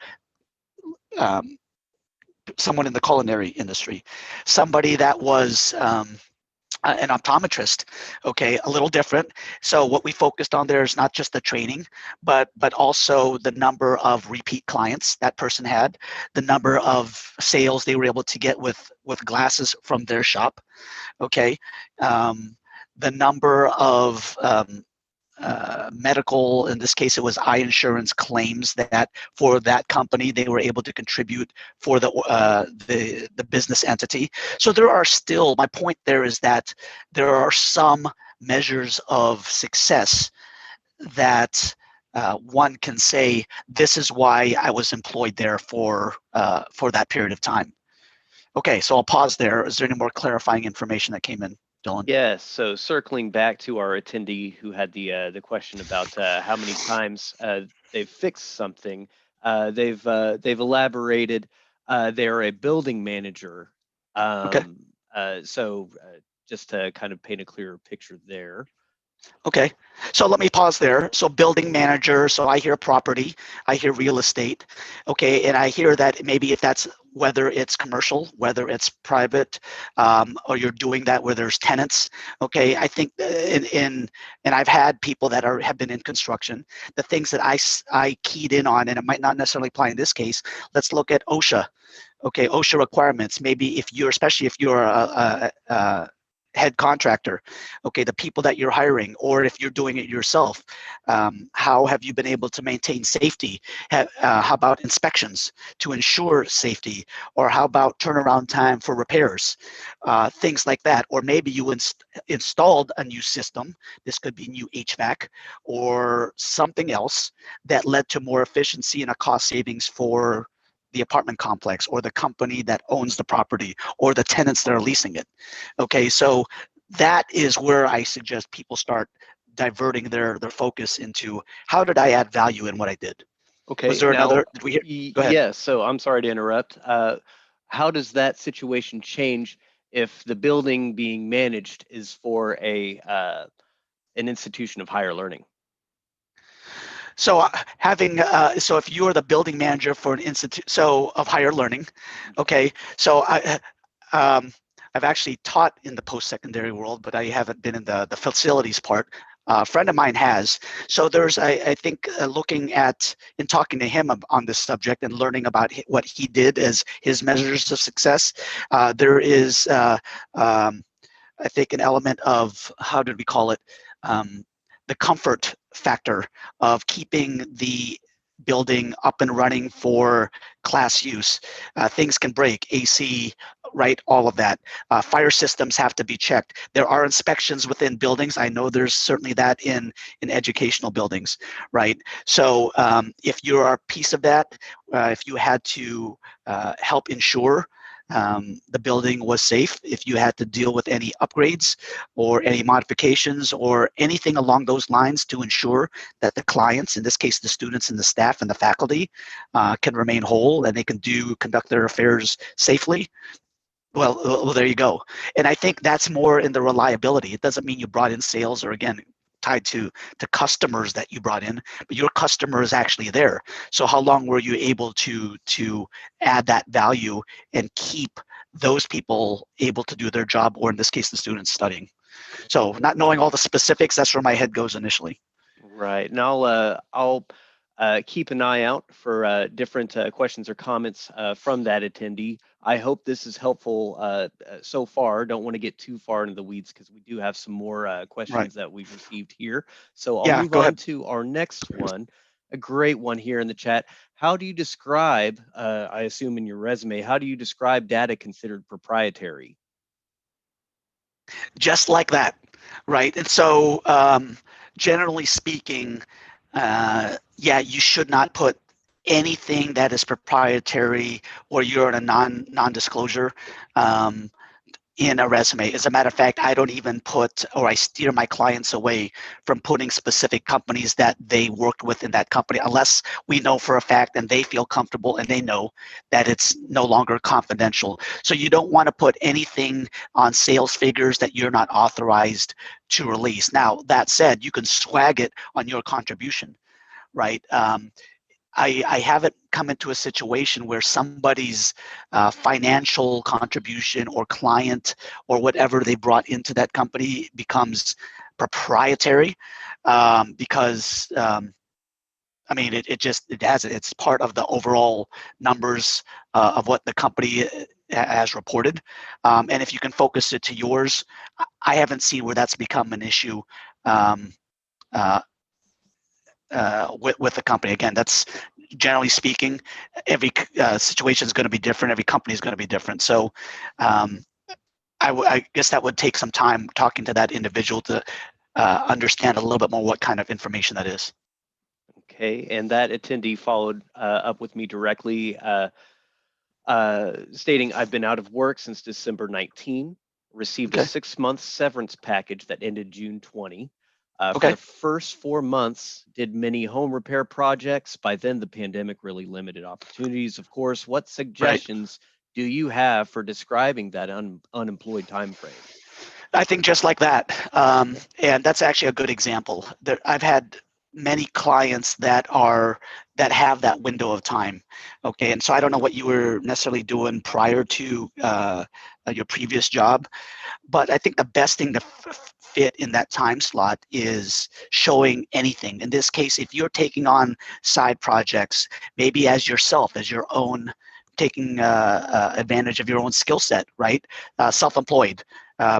someone in the culinary industry. Somebody that was an optometrist, okay, a little different. So what we focused on there is not just the training, but also the number of repeat clients that person had, the number of sales they were able to get with glasses from their shop, okay, the number of medical, in this case it was eye insurance claims that for that company they were able to contribute for the business entity. So there are still, my point there is that there are some measures of success that one can say, this is why I was employed there for that period of time. Okay, so I'll pause there. Is there any more clarifying information that came in, Dylan? Yes. So circling back to our attendee who had the question about how many times they've fixed something, they've elaborated. They're a building manager. Okay. So just to kind of paint a clearer picture there. Okay, so let me pause there. So building manager, so I hear property, I hear real estate, okay, and I hear that maybe if that's, whether it's commercial, whether it's private, or you're doing that where there's tenants, okay, I think and I've had people that have been in construction, the things that I keyed in on, and it might not necessarily apply in this case, let's look at OSHA, okay, OSHA requirements, maybe if you're, especially if you're a head contractor, okay, the people that you're hiring, or if you're doing it yourself, how have you been able to maintain safety? How about inspections to ensure safety? Or how about turnaround time for repairs? Things like that. Or maybe you installed a new system. This could be new HVAC or something else that led to more efficiency and a cost savings for the apartment complex or the company that owns the property or the tenants that are leasing it. Okay, so that is where I suggest people start diverting their focus into, how did I add value in what I did? Was Okay. there Now, another? Did we hear? Go ahead. yes. So I'm sorry to interrupt. How does that situation change if the building being managed is for an institution of higher learning? So so if you're the building manager for an institute of higher learning, okay, so I've actually taught in the post-secondary world, but I haven't been in the facilities part. A friend of mine has. So there's, I think, looking at and talking to him on this subject and learning about what he did as his measures of success, there is, I think, an element of, how did we call it? The comfort factor of keeping the building up and running for class use. Things can break, AC, right, all of that. Fire systems have to be checked. There are inspections within buildings. I know there's certainly that in educational buildings, right? So if you're a piece of that, if you had to help ensure the building was safe, if you had to deal with any upgrades or any modifications or anything along those lines to ensure that the clients, in this case the students and the staff and the faculty, can remain whole and they can conduct their affairs safely, well, there you go. And I think that's more in the reliability. It doesn't mean you brought in sales, or again, tied to customers that you brought in, but your customer is actually there. So how long were you able to add that value and keep those people able to do their job, or in this case, the students studying? So not knowing all the specifics, that's where my head goes initially. Right. And I'll keep an eye out for different questions or comments from that attendee. I hope this is helpful so far. Don't want to get too far into the weeds because we do have some more questions that we've received here. So I'll Yeah, move go on ahead. to our next one. A great one here in the chat. How do you describe, I assume in your resume, how do you describe data considered proprietary? Just like that, right? And so generally speaking, yeah, you should not put anything that is proprietary or you're in a non-disclosure in a resume. As a matter of fact, I don't even put, or I steer my clients away from putting specific companies that they worked with in that company, unless we know for a fact and they feel comfortable and they know that it's no longer confidential. So you don't want to put anything on sales figures that you're not authorized to release. Now, that said, you can swag it on your contribution, right? I haven't come into a situation where somebody's financial contribution or client or whatever they brought into that company becomes proprietary, because I mean, it's part of the overall numbers of what the company has reported. And if you can focus it to yours, I haven't seen where that's become an issue. with the company. Again, that's generally speaking, every situation is going to be different. Every company is going to be different. So I guess that would take some time talking to that individual to understand a little bit more what kind of information that is. Okay, and that attendee followed up with me directly, stating, I've been out of work since December 19, received a Okay. 6-month severance package that ended June 20. For Okay. the first 4 months, did many home repair projects. By then, the pandemic really limited opportunities. Of course, what Right. suggestions do you have for describing that unemployed time frame? I think just like that, and that's actually a good example. I've had many clients that have that window of time. Okay, and so I don't know what you were necessarily doing prior to your previous job, but I think the best thing to fit in that time slot is showing anything. In this case, if you're taking on side projects, maybe as yourself, as your own, taking advantage of your own skill set, right? Self-employed,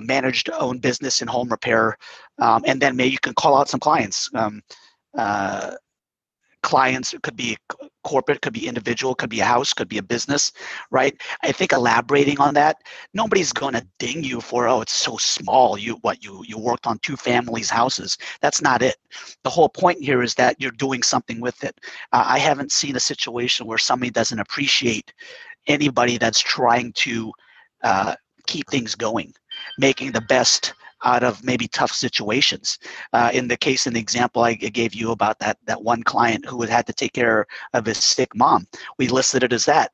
managed own business in home repair, and then maybe you can call out some clients. Clients, it could be corporate, could be individual, could be a house, could be a business, right? I think elaborating on that, nobody's going to ding you for, oh, it's so small. You worked on 2 families' houses. That's not it. The whole point here is that you're doing something with it. I haven't seen a situation where somebody doesn't appreciate anybody that's trying to keep things going, making the best out of maybe tough situations. In the example I gave you about that one client who had to take care of his sick mom, we listed it as that.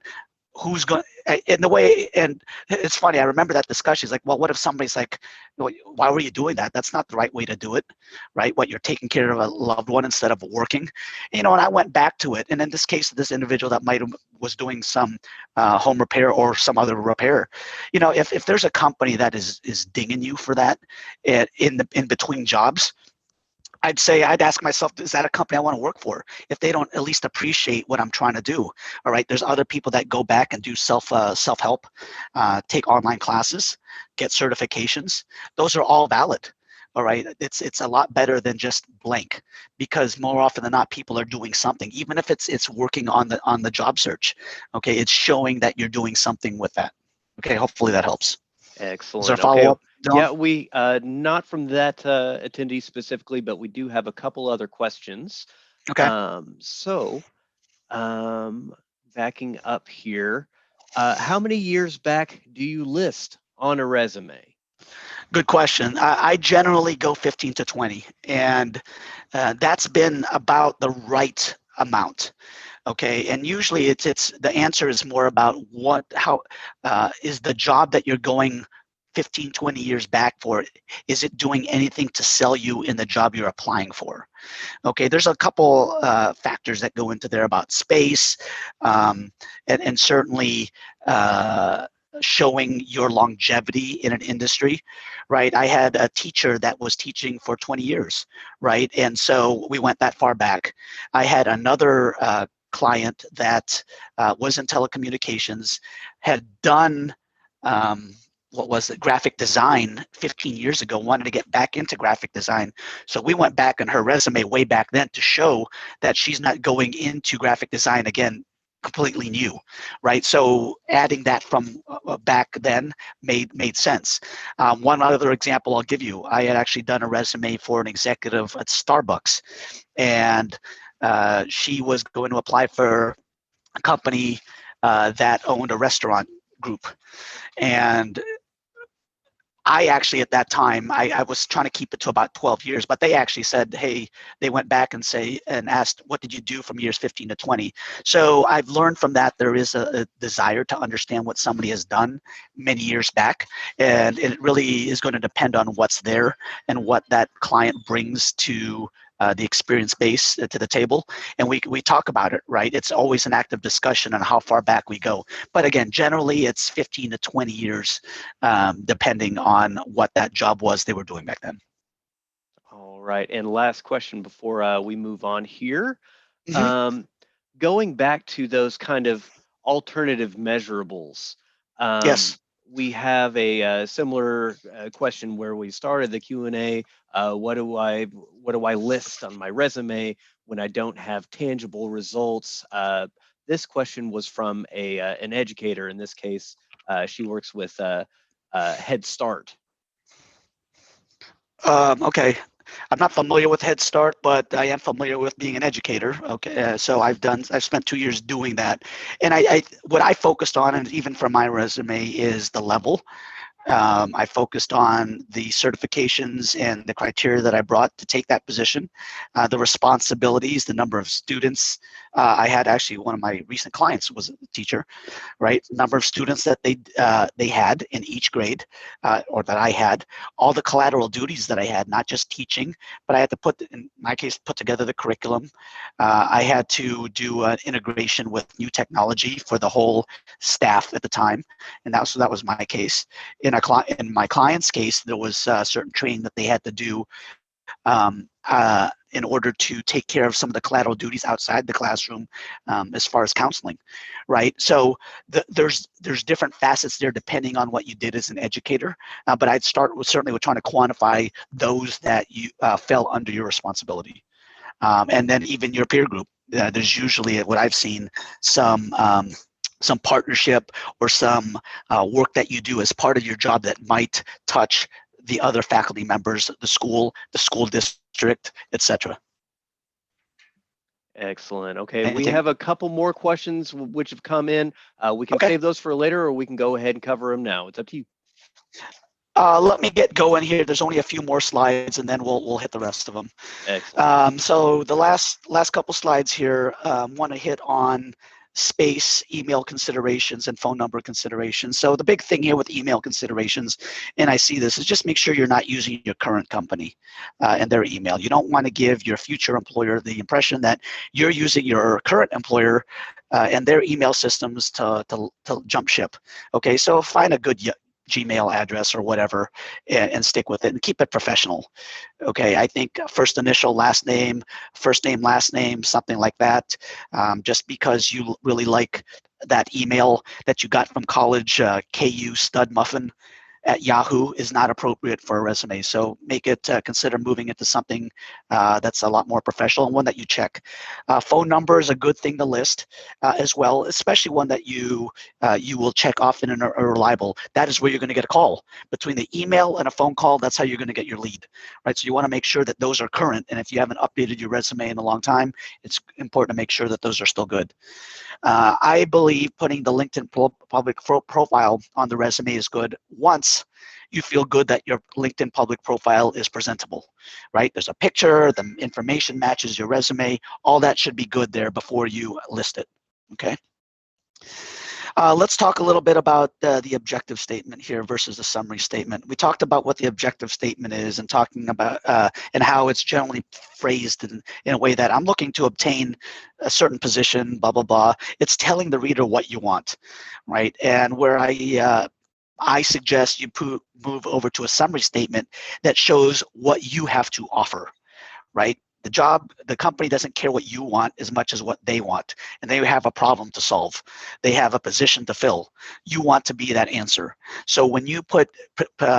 Who's going in the way, and it's funny, I remember that discussion. He's like, well, what if somebody's like, why were you doing that? That's not the right way to do it, right? What, you're taking care of a loved one instead of working, and I went back to it. And in this case, this individual that was doing some home repair or some other repair, if there's a company that is dinging you for that in between jobs, I'd ask myself, is that a company I want to work for? If they don't at least appreciate what I'm trying to do, all right. There's other people that go back and do self-help, take online classes, get certifications. Those are all valid. All right, it's a lot better than just blank, because more often than not, people are doing something, even if it's working on the job search. Okay, it's showing that you're doing something with that. Okay, hopefully that helps. Is there a Excellent. Okay. follow-up, Dylan? Yeah, we not from that attendee specifically, but we do have a couple other questions. Okay. So backing up here, how many years back do you list on a resume? Good question. I generally go 15 to 20, and that's been about the right amount. Okay, and usually it's the answer is more about how is the job that you're going 15, 20 years back for, is it doing anything to sell you in the job you're applying for? Okay, there's a couple factors that go into there about space, and certainly showing your longevity in an industry, right? I had a teacher that was teaching for 20 years, right? And so we went that far back. I had another client that was in telecommunications, had done what was it, graphic design 15 years ago, wanted to get back into graphic design. So we went back in her resume way back then to show that she's not going into graphic design again completely new, right? So adding that from back then made sense. One other example I'll give you, I had actually done a resume for an executive at Starbucks, and she was going to apply for a company that owned a restaurant group. And I actually, at that time, I was trying to keep it to about 12 years, but they actually said, hey, they went back and asked, what did you do from years 15 to 20? So I've learned from that there is a desire to understand what somebody has done many years back, and it really is going to depend on what's there and what that client brings to the experience base to the table, and we talk about it, right? It's always an active discussion on how far back we go. But again, generally it's 15 to 20 years, depending on what that job was they were doing back then. All right, and last question before we move on here. Mm-hmm. Going back to those kind of alternative measurables, Yes. we have a similar question where we started the Q&A. What do I list on my resume when I don't have tangible results? This question was from an educator. In this case, she works with Head Start. Okay. I'm not familiar with Head Start, but I am familiar with being an educator. Okay, so I've spent 2 years doing that, and what I focused on, and even for my resume, is the level. I focused on the certifications and the criteria that I brought to take that position, the responsibilities, the number of students. I had actually one of my recent clients was a teacher, right? Number of students that they had in each grade, or that I had, all the collateral duties that I had, not just teaching, but I had to in my case, put together the curriculum. I had to do an integration with new technology for the whole staff at the time, and that was my case. In my client's case, there was certain training that they had to do in order to take care of some of the collateral duties outside the classroom, as far as counseling, right? So there's different facets there depending on what you did as an educator, but I'd start with certainly with trying to quantify those that you fell under your responsibility. And then even your peer group, there's usually, what I've seen, some partnership or some work that you do as part of your job that might touch the other faculty members, the school district, etc. Excellent. Okay, we Anything? have a couple more questions which have come in. We can Okay. save those for later, or we can go ahead and cover them now. It's up to you. Let me get going here. There's only a few more slides, and then we'll hit the rest of them. Excellent. So the last couple slides here, want to hit on space, email considerations, and phone number considerations. So the big thing here with email considerations, and I see this, is just make sure you're not using your current company and their email. You don't want to give your future employer the impression that you're using your current employer and their email systems to jump ship. Okay, so find a good Gmail address or whatever, and stick with it and keep it professional. Okay, I think first initial, last name, last name, something like that. Just because you really like that email that you got from college, KU stud muffin at Yahoo, is not appropriate for a resume. So make it, consider moving it to something that's a lot more professional and one that you check. Phone number is a good thing to list as well, especially one that you will check often and are reliable. That is where you're going to get a call. Between the email and a phone call, that's how you're going to get your lead, right? So you want to make sure that those are current. And if you haven't updated your resume in a long time, it's important to make sure that those are still good. I believe putting the LinkedIn public profile on the resume is good once you feel good that your LinkedIn public profile is presentable, right? There's a picture, the information matches your resume, all that should be good there before you list it, okay? Let's talk a little bit about the objective statement here versus the summary statement. We talked about what the objective statement is and talking about and how it's generally phrased in a way that I'm looking to obtain a certain position, blah, blah, blah. It's telling the reader what you want, right? And where I suggest you move over to a summary statement that shows what you have to offer, right? The company doesn't care what you want as much as what they want, and they have a problem to solve. They have a position to fill. You want to be that answer. So when you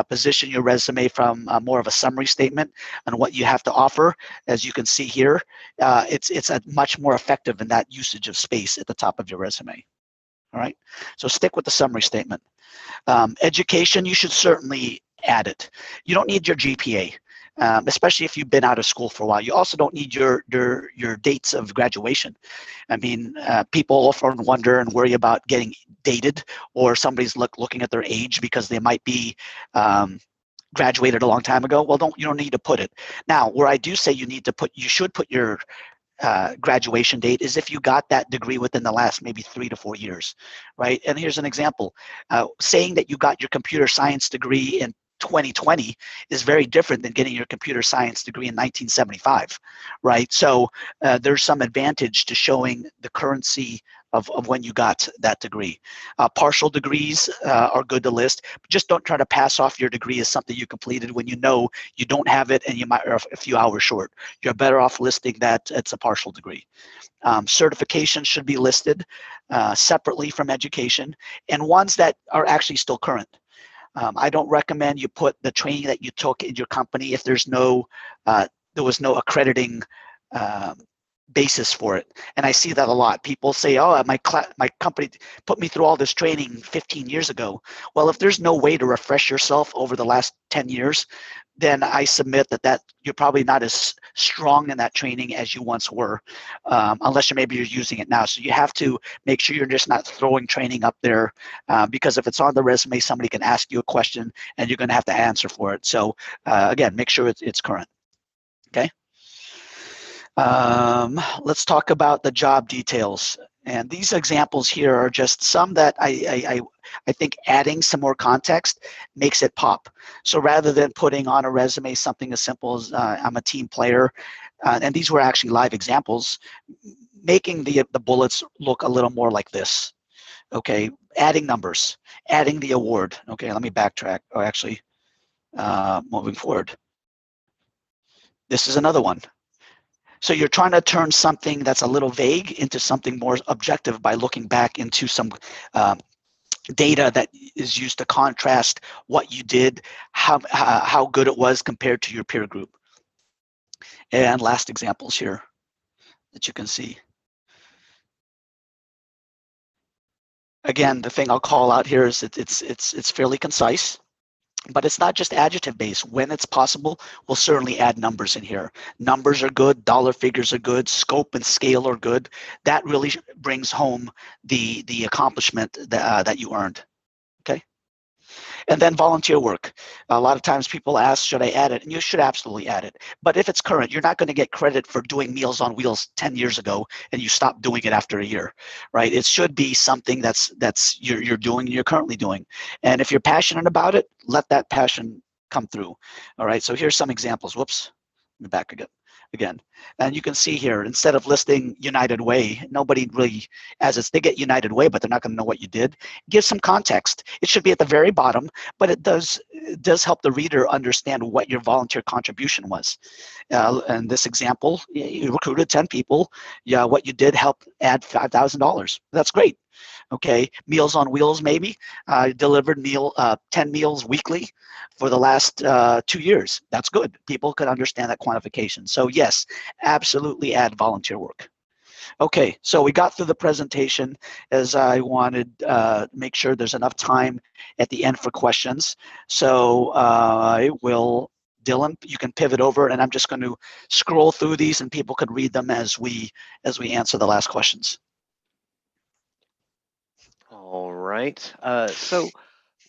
position your resume from more of a summary statement on what you have to offer, as you can see here, it's a much more effective in that usage of space at the top of your resume. All right, so stick with the summary statement. Education, you should certainly add it. You don't need your GPA. Especially if you've been out of school for a while. You also don't need your dates of graduation. I mean, people often wonder and worry about getting dated, or somebody's looking at their age because they might be graduated a long time ago. Well, you don't need to put it. Now, where I do say you should put your graduation date is if you got that degree within the last maybe 3 to 4 years, right? And here's an example. Saying that you got your computer science degree in 2020 is very different than getting your computer science degree in 1975, right? So there's some advantage to showing the currency of when you got that degree. Partial degrees are good to list. Just don't try to pass off your degree as something you completed when you know you don't have it and you might are a few hours short. You're better off listing that it's a partial degree. Certifications should be listed separately from education, and ones that are actually still current. I don't recommend you put the training that you took in your company if there was no accrediting basis for it. And I see that a lot. People say, oh, my company put me through all this training 15 years ago. Well, if there's no way to refresh yourself over the last 10 years, then I submit that you're probably not as strong in that training as you once were, unless maybe you're using it now. So you have to make sure you're just not throwing training up there, because if it's on the resume, somebody can ask you a question and you're going to have to answer for it. So again, make sure it's current. Okay. Let's talk about the job details. And these examples here are just some that I think adding some more context makes it pop. So rather than putting on a resume something as simple as I'm a team player, and these were actually live examples, making the bullets look a little more like this. Okay, adding numbers, adding the award. Okay, let me backtrack. Oh, actually, moving forward. This is another one. So you're trying to turn something that's a little vague into something more objective by looking back into some data that is used to contrast what you did, how good it was compared to your peer group. And last examples here that you can see. Again, the thing I'll call out here is it's fairly concise. But it's not just adjective based. When it's possible, we'll certainly add numbers in here. Numbers are good, dollar figures are good, scope and scale are good. That really brings home the accomplishment that you earned. Okay. And then volunteer work. A lot of times people ask, should I add it? And you should absolutely add it. But if it's current, you're not going to get credit for doing Meals on Wheels 10 years ago and you stopped doing it after a year, right? It should be something that's you're doing and you're currently doing. And if you're passionate about it, let that passion come through. All right, so here's some examples. Whoops, let me back again. And you can see here, instead of listing United Way, nobody really, they get United Way, but they're not going to know what you did. Give some context. It should be at the very bottom, but it does help the reader understand what your volunteer contribution was. In this example, you recruited 10 people. Yeah, what you did helped add $5,000. That's great. Okay, Meals on Wheels, maybe delivered 10 meals weekly for the last 2 years. That's good. People could understand that quantification. So yes, absolutely add volunteer work. Okay, so we got through the presentation as I wanted to make sure there's enough time at the end for questions. So I will, Dylan, you can pivot over, and I'm just going to scroll through these, and people could read them as we answer the last questions. All right. So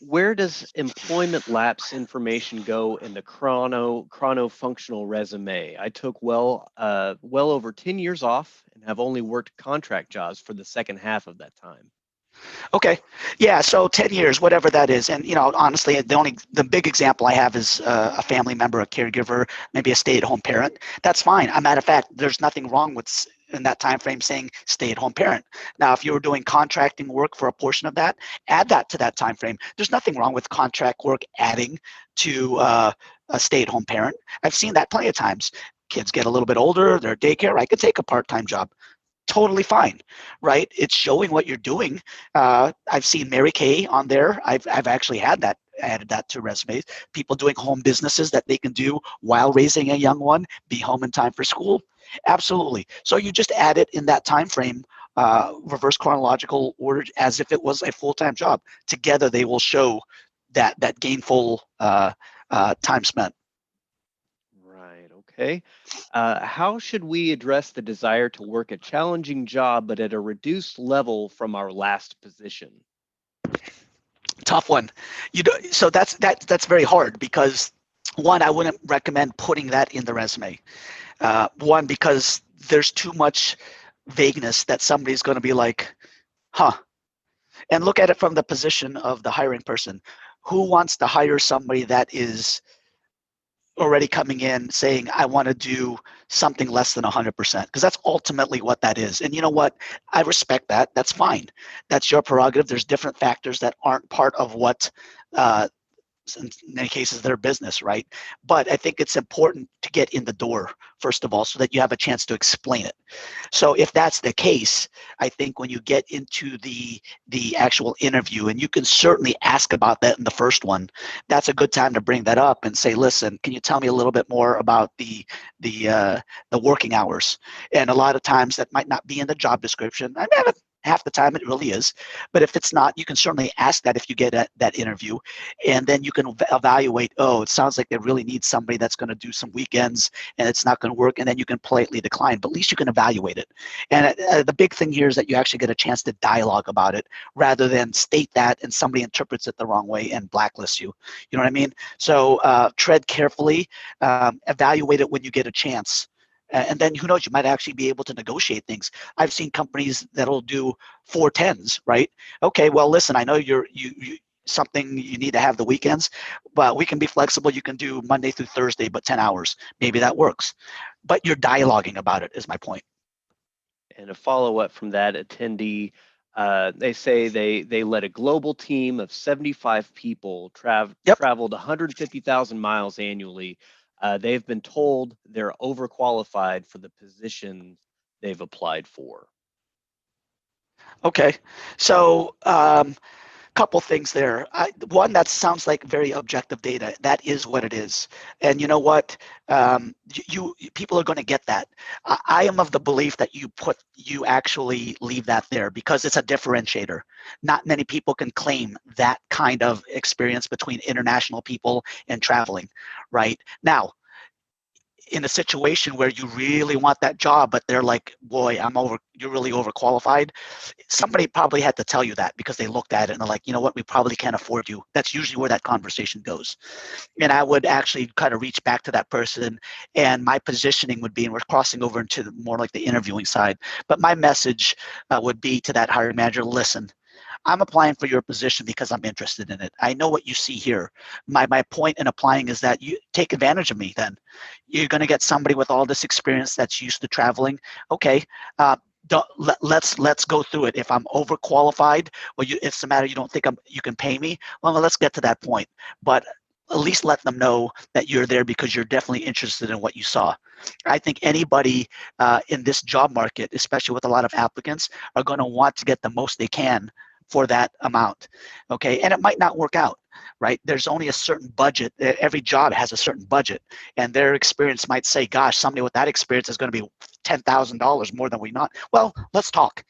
where does employment lapse information go in the chrono functional resume? I took well over 10 years off and have only worked contract jobs for the second half of that time. Okay, yeah, so 10 years, whatever that is. And, honestly, the big example I have is a family member, a caregiver, maybe a stay-at-home parent. That's fine. As a matter of fact, there's nothing wrong with in that time frame saying stay-at-home parent. Now, if you were doing contracting work for a portion of that, add that to that time frame. There's nothing wrong with contract work adding to a stay-at-home parent. I've seen that plenty of times. Kids get a little bit older, they're daycare, I could take a part-time job. Totally fine, right? It's showing what you're doing. I've seen Mary Kay on there. I've actually added that to resumes. People doing home businesses that they can do while raising a young one, be home in time for school. Absolutely. So you just add it in that time frame, reverse chronological order, as if it was a full-time job. Together, they will show that gainful time spent. Right. Okay. How should we address the desire to work a challenging job but at a reduced level from our last position? Tough one. So that's very hard because, one, I wouldn't recommend putting that in the resume. One, because there's too much vagueness that somebody's going to be like, huh. And look at it from the position of the hiring person. Who wants to hire somebody that is already coming in saying, I want to do something less than 100%, because that's ultimately what that is. And you know what? I respect that. That's fine. That's your prerogative. There's different factors that aren't part of what uh, in many cases their business, right? But I think it's important to get in the door first of all, so that you have a chance to explain it. So if that's the case, I think when you get into the actual interview, and you can certainly ask about that in the first one, that's a good time to bring that up and say, listen, can you tell me a little bit more about the working hours? And a lot of times that might not be in the job description. I mean, half the time it really is, but if it's not, you can certainly ask that if you get that interview, and then you can evaluate. Oh, it sounds like they really need somebody that's going to do some weekends, and it's not going to work, and then you can politely decline, but at least you can evaluate it. And the big thing here is that you actually get a chance to dialogue about it, rather than state that and somebody interprets it the wrong way and blacklists you. You know what I mean? So tread carefully, evaluate it when you get a chance. And then who knows, you might actually be able to negotiate things. I've seen companies that'll do 410s, right? Okay, well, listen, I know you something you need to have the weekends, but we can be flexible. You can do Monday through Thursday, but 10 hours. Maybe that works. But you're dialoguing about it, is my point. And a follow-up from that attendee, they say they led a global team of 75 people, Yep. traveled 150,000 miles annually. They've been told they're overqualified for the position they've applied for. Okay. So couple things there. One, that sounds like very objective data. That is what it is. And you know what? People are going to get that. I am of the belief that you actually leave that there because it's a differentiator. Not many people can claim that kind of experience between international people and traveling, right? Now, in a situation where you really want that job, but they're like, boy, you're really overqualified. Somebody probably had to tell you that because they looked at it and they're like, you know what, we probably can't afford you. That's usually where that conversation goes. And I would actually kind of reach back to that person, and my positioning would be, and we're crossing over into more like the interviewing side, but my message would be to that hiring manager, listen, I'm applying for your position because I'm interested in it. I know what you see here. My point in applying is that you take advantage of me then. You're going to get somebody with all this experience that's used to traveling. Okay, let's go through it. If I'm overqualified, or it's the matter you don't think you can pay me, well, let's get to that point. But at least let them know that you're there because you're definitely interested in what you saw. I think anybody in this job market, especially with a lot of applicants, are going to want to get the most they can for that amount. Okay, and it might not work out, right? There's only a certain budget. Every job has a certain budget, and their experience might say, gosh, somebody with that experience is going to be $10,000 more than we not. Well, let's talk.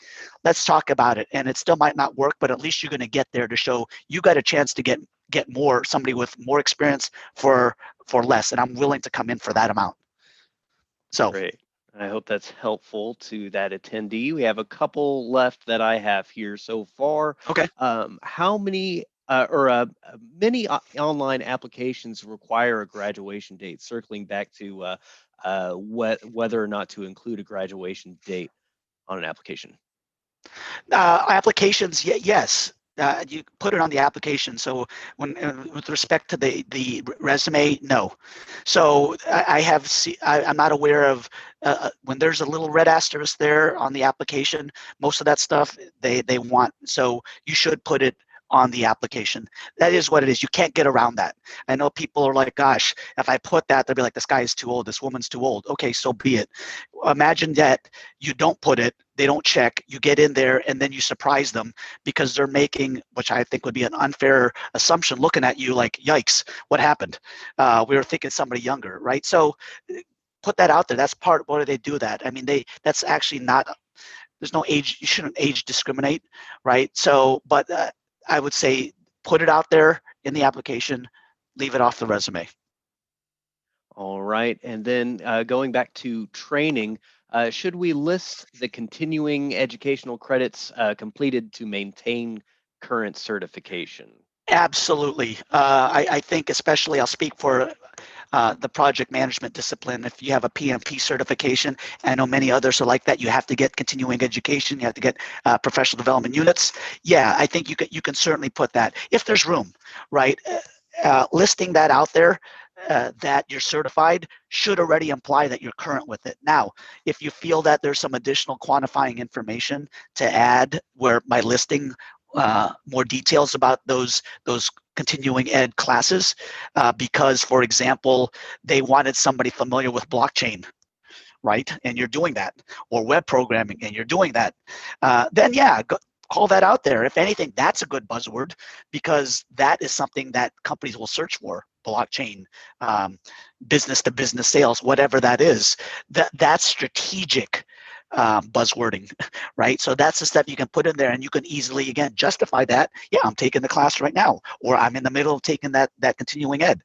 Let's talk about it. And it still might not work, but at least you're going to get there to show you got a chance to get more, somebody with more experience for less, and I'm willing to come in for that amount. So Great. I hope that's helpful to that attendee. We have a couple left that I have here so far. okay. How many many online applications require a graduation date? Circling back to whether or not to include a graduation date on an application. Applications, yes. You put it on the application. So when with respect to the resume, no. So I'm not aware of when there's a little red asterisk there on the application. Most of that stuff they want. So you should put it on the application. That is what it is. You can't get around that. I know people are like, gosh, if I put that, they'll be like, this guy is too old, this woman's too old. Okay, so be it. Imagine that you don't put it, they don't check, you get in there, and then you surprise them because they're making, which I think would be an unfair assumption, looking at you like, yikes, what happened? We were thinking somebody younger, right? So put that out there. That's part of why they do that. I mean, that's actually not, there's no age, you shouldn't age discriminate, right? So, but I would say put it out there in the application, leave it off the resume. All right. And then going back to training, should we list the continuing educational credits completed to maintain current certification? Absolutely. I think especially, I'll speak for the project management discipline. If you have a PMP certification, I know many others are like that, you have to get continuing education, you have to get professional development units. Yeah, I think you can certainly put that if there's room, right? Listing that out there that you're certified should already imply that you're current with it. Now, if you feel that there's some additional quantifying information to add where my listing more details about those continuing ed classes, because, for example, they wanted somebody familiar with blockchain, right? And you're doing that, or web programming, and you're doing that, then yeah, call that out there. If anything, that's a good buzzword, because that is something that companies will search for. Blockchain, business to business sales, whatever that is, that's strategic buzzwording, right? So that's the stuff you can put in there, and you can easily, again, justify that. Yeah, I'm taking the class right now, or I'm in the middle of taking that continuing ed.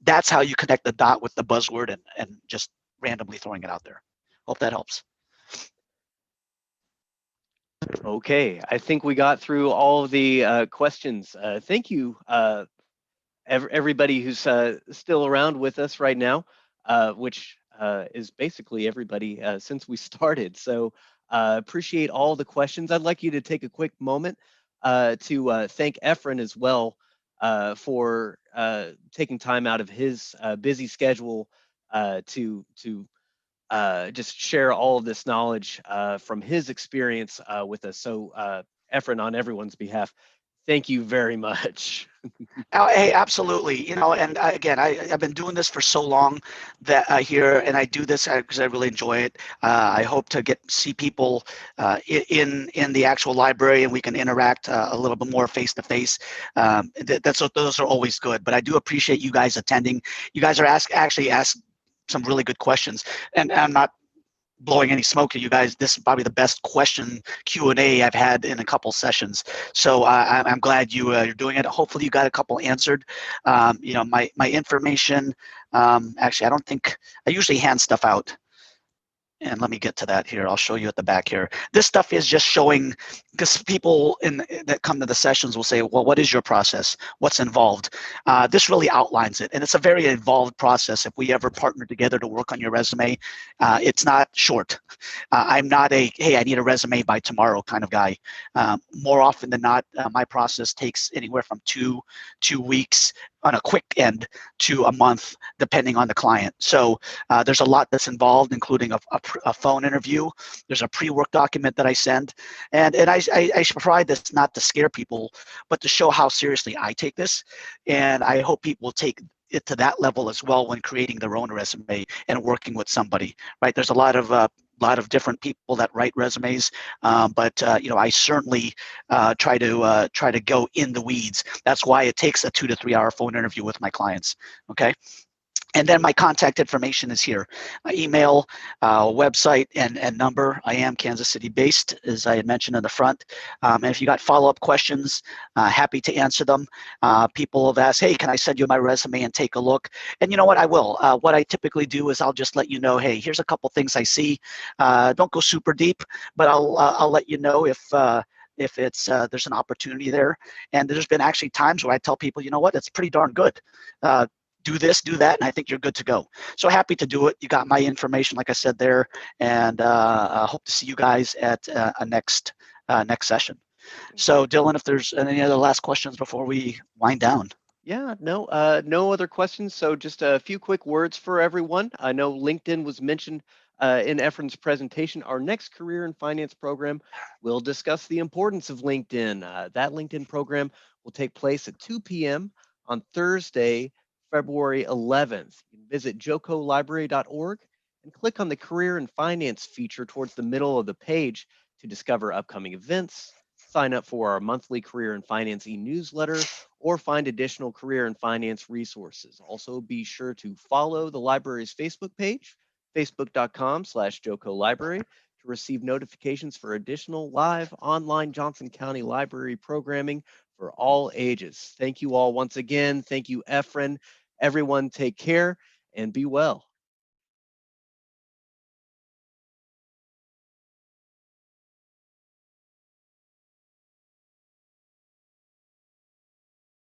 That's how you connect the dot with the buzzword and just randomly throwing it out there. Hope that helps. Okay, I think we got through all of the questions. Thank you, everybody who's still around with us right now, which is basically everybody since we started. So appreciate all the questions. I'd like you to take a quick moment to thank Efren as well for taking time out of his busy schedule to just share all of this knowledge from his experience with us. So Efren, on everyone's behalf, thank you very much. Oh, hey, absolutely. And again, I've been doing this for so long that here, and I do this because I really enjoy it. I hope to see people in the actual library, and we can interact a little bit more face to face. Those are always good. But I do appreciate you guys attending. You guys are actually ask some really good questions, and I'm not blowing any smoke at you guys. This is probably the best question Q&A I've had in a couple sessions. So I'm glad you're doing it. Hopefully you got a couple answered. My information, actually, I don't think, I usually hand stuff out. And let me get to that here. I'll show you at the back here. This stuff is just showing, because people that come to the sessions will say, well, what is your process? What's involved? This really outlines it. And it's a very involved process. If we ever partner together to work on your resume, it's not short. I'm not a, hey, I need a resume by tomorrow kind of guy. More often than not, my process takes anywhere from two weeks on a quick end to a month, depending on the client. So there's a lot that's involved, including a phone interview. There's a pre-work document that I send. And I should provide this not to scare people, but to show how seriously I take this. And I hope people will take it to that level as well when creating their own resume and working with somebody, right? There's a lot of different people that write resumes, but I certainly try to go in the weeds. That's why it takes a 2 to 3 hour phone interview with my clients. Okay. And then my contact information is here, my email, website, and number. I am Kansas City based, as I had mentioned in the front. And if you got follow-up questions, happy to answer them. People have asked, hey, can I send you my resume and take a look? And you know what, I will. What I typically do is I'll just let you know, hey, here's a couple things I see. Don't go super deep, but I'll let you know if it's there's an opportunity there. And there's been actually times where I tell people, you know what, it's pretty darn good. Do this, do that, and I think you're good to go. So happy to do it. You got my information, like I said there, and I hope to see you guys at a next session. So Dylan, if there's any other last questions before we wind down. Yeah, no other questions. So just a few quick words for everyone. I know LinkedIn was mentioned in Efren's presentation. Our next career and finance program will discuss the importance of LinkedIn. That LinkedIn program will take place at 2 p.m. on Thursday, February 11th. You can visit jocolibrary.org and click on the career and finance feature towards the middle of the page to discover upcoming events, sign up for our monthly career and finance e-newsletter, or find additional career and finance resources. Also, be sure to follow the library's Facebook page, facebook.com/jocolibrary, to receive notifications for additional live online Johnson County Library programming for all ages. Thank you all once again. Thank you, Efren. Everyone take care and be well.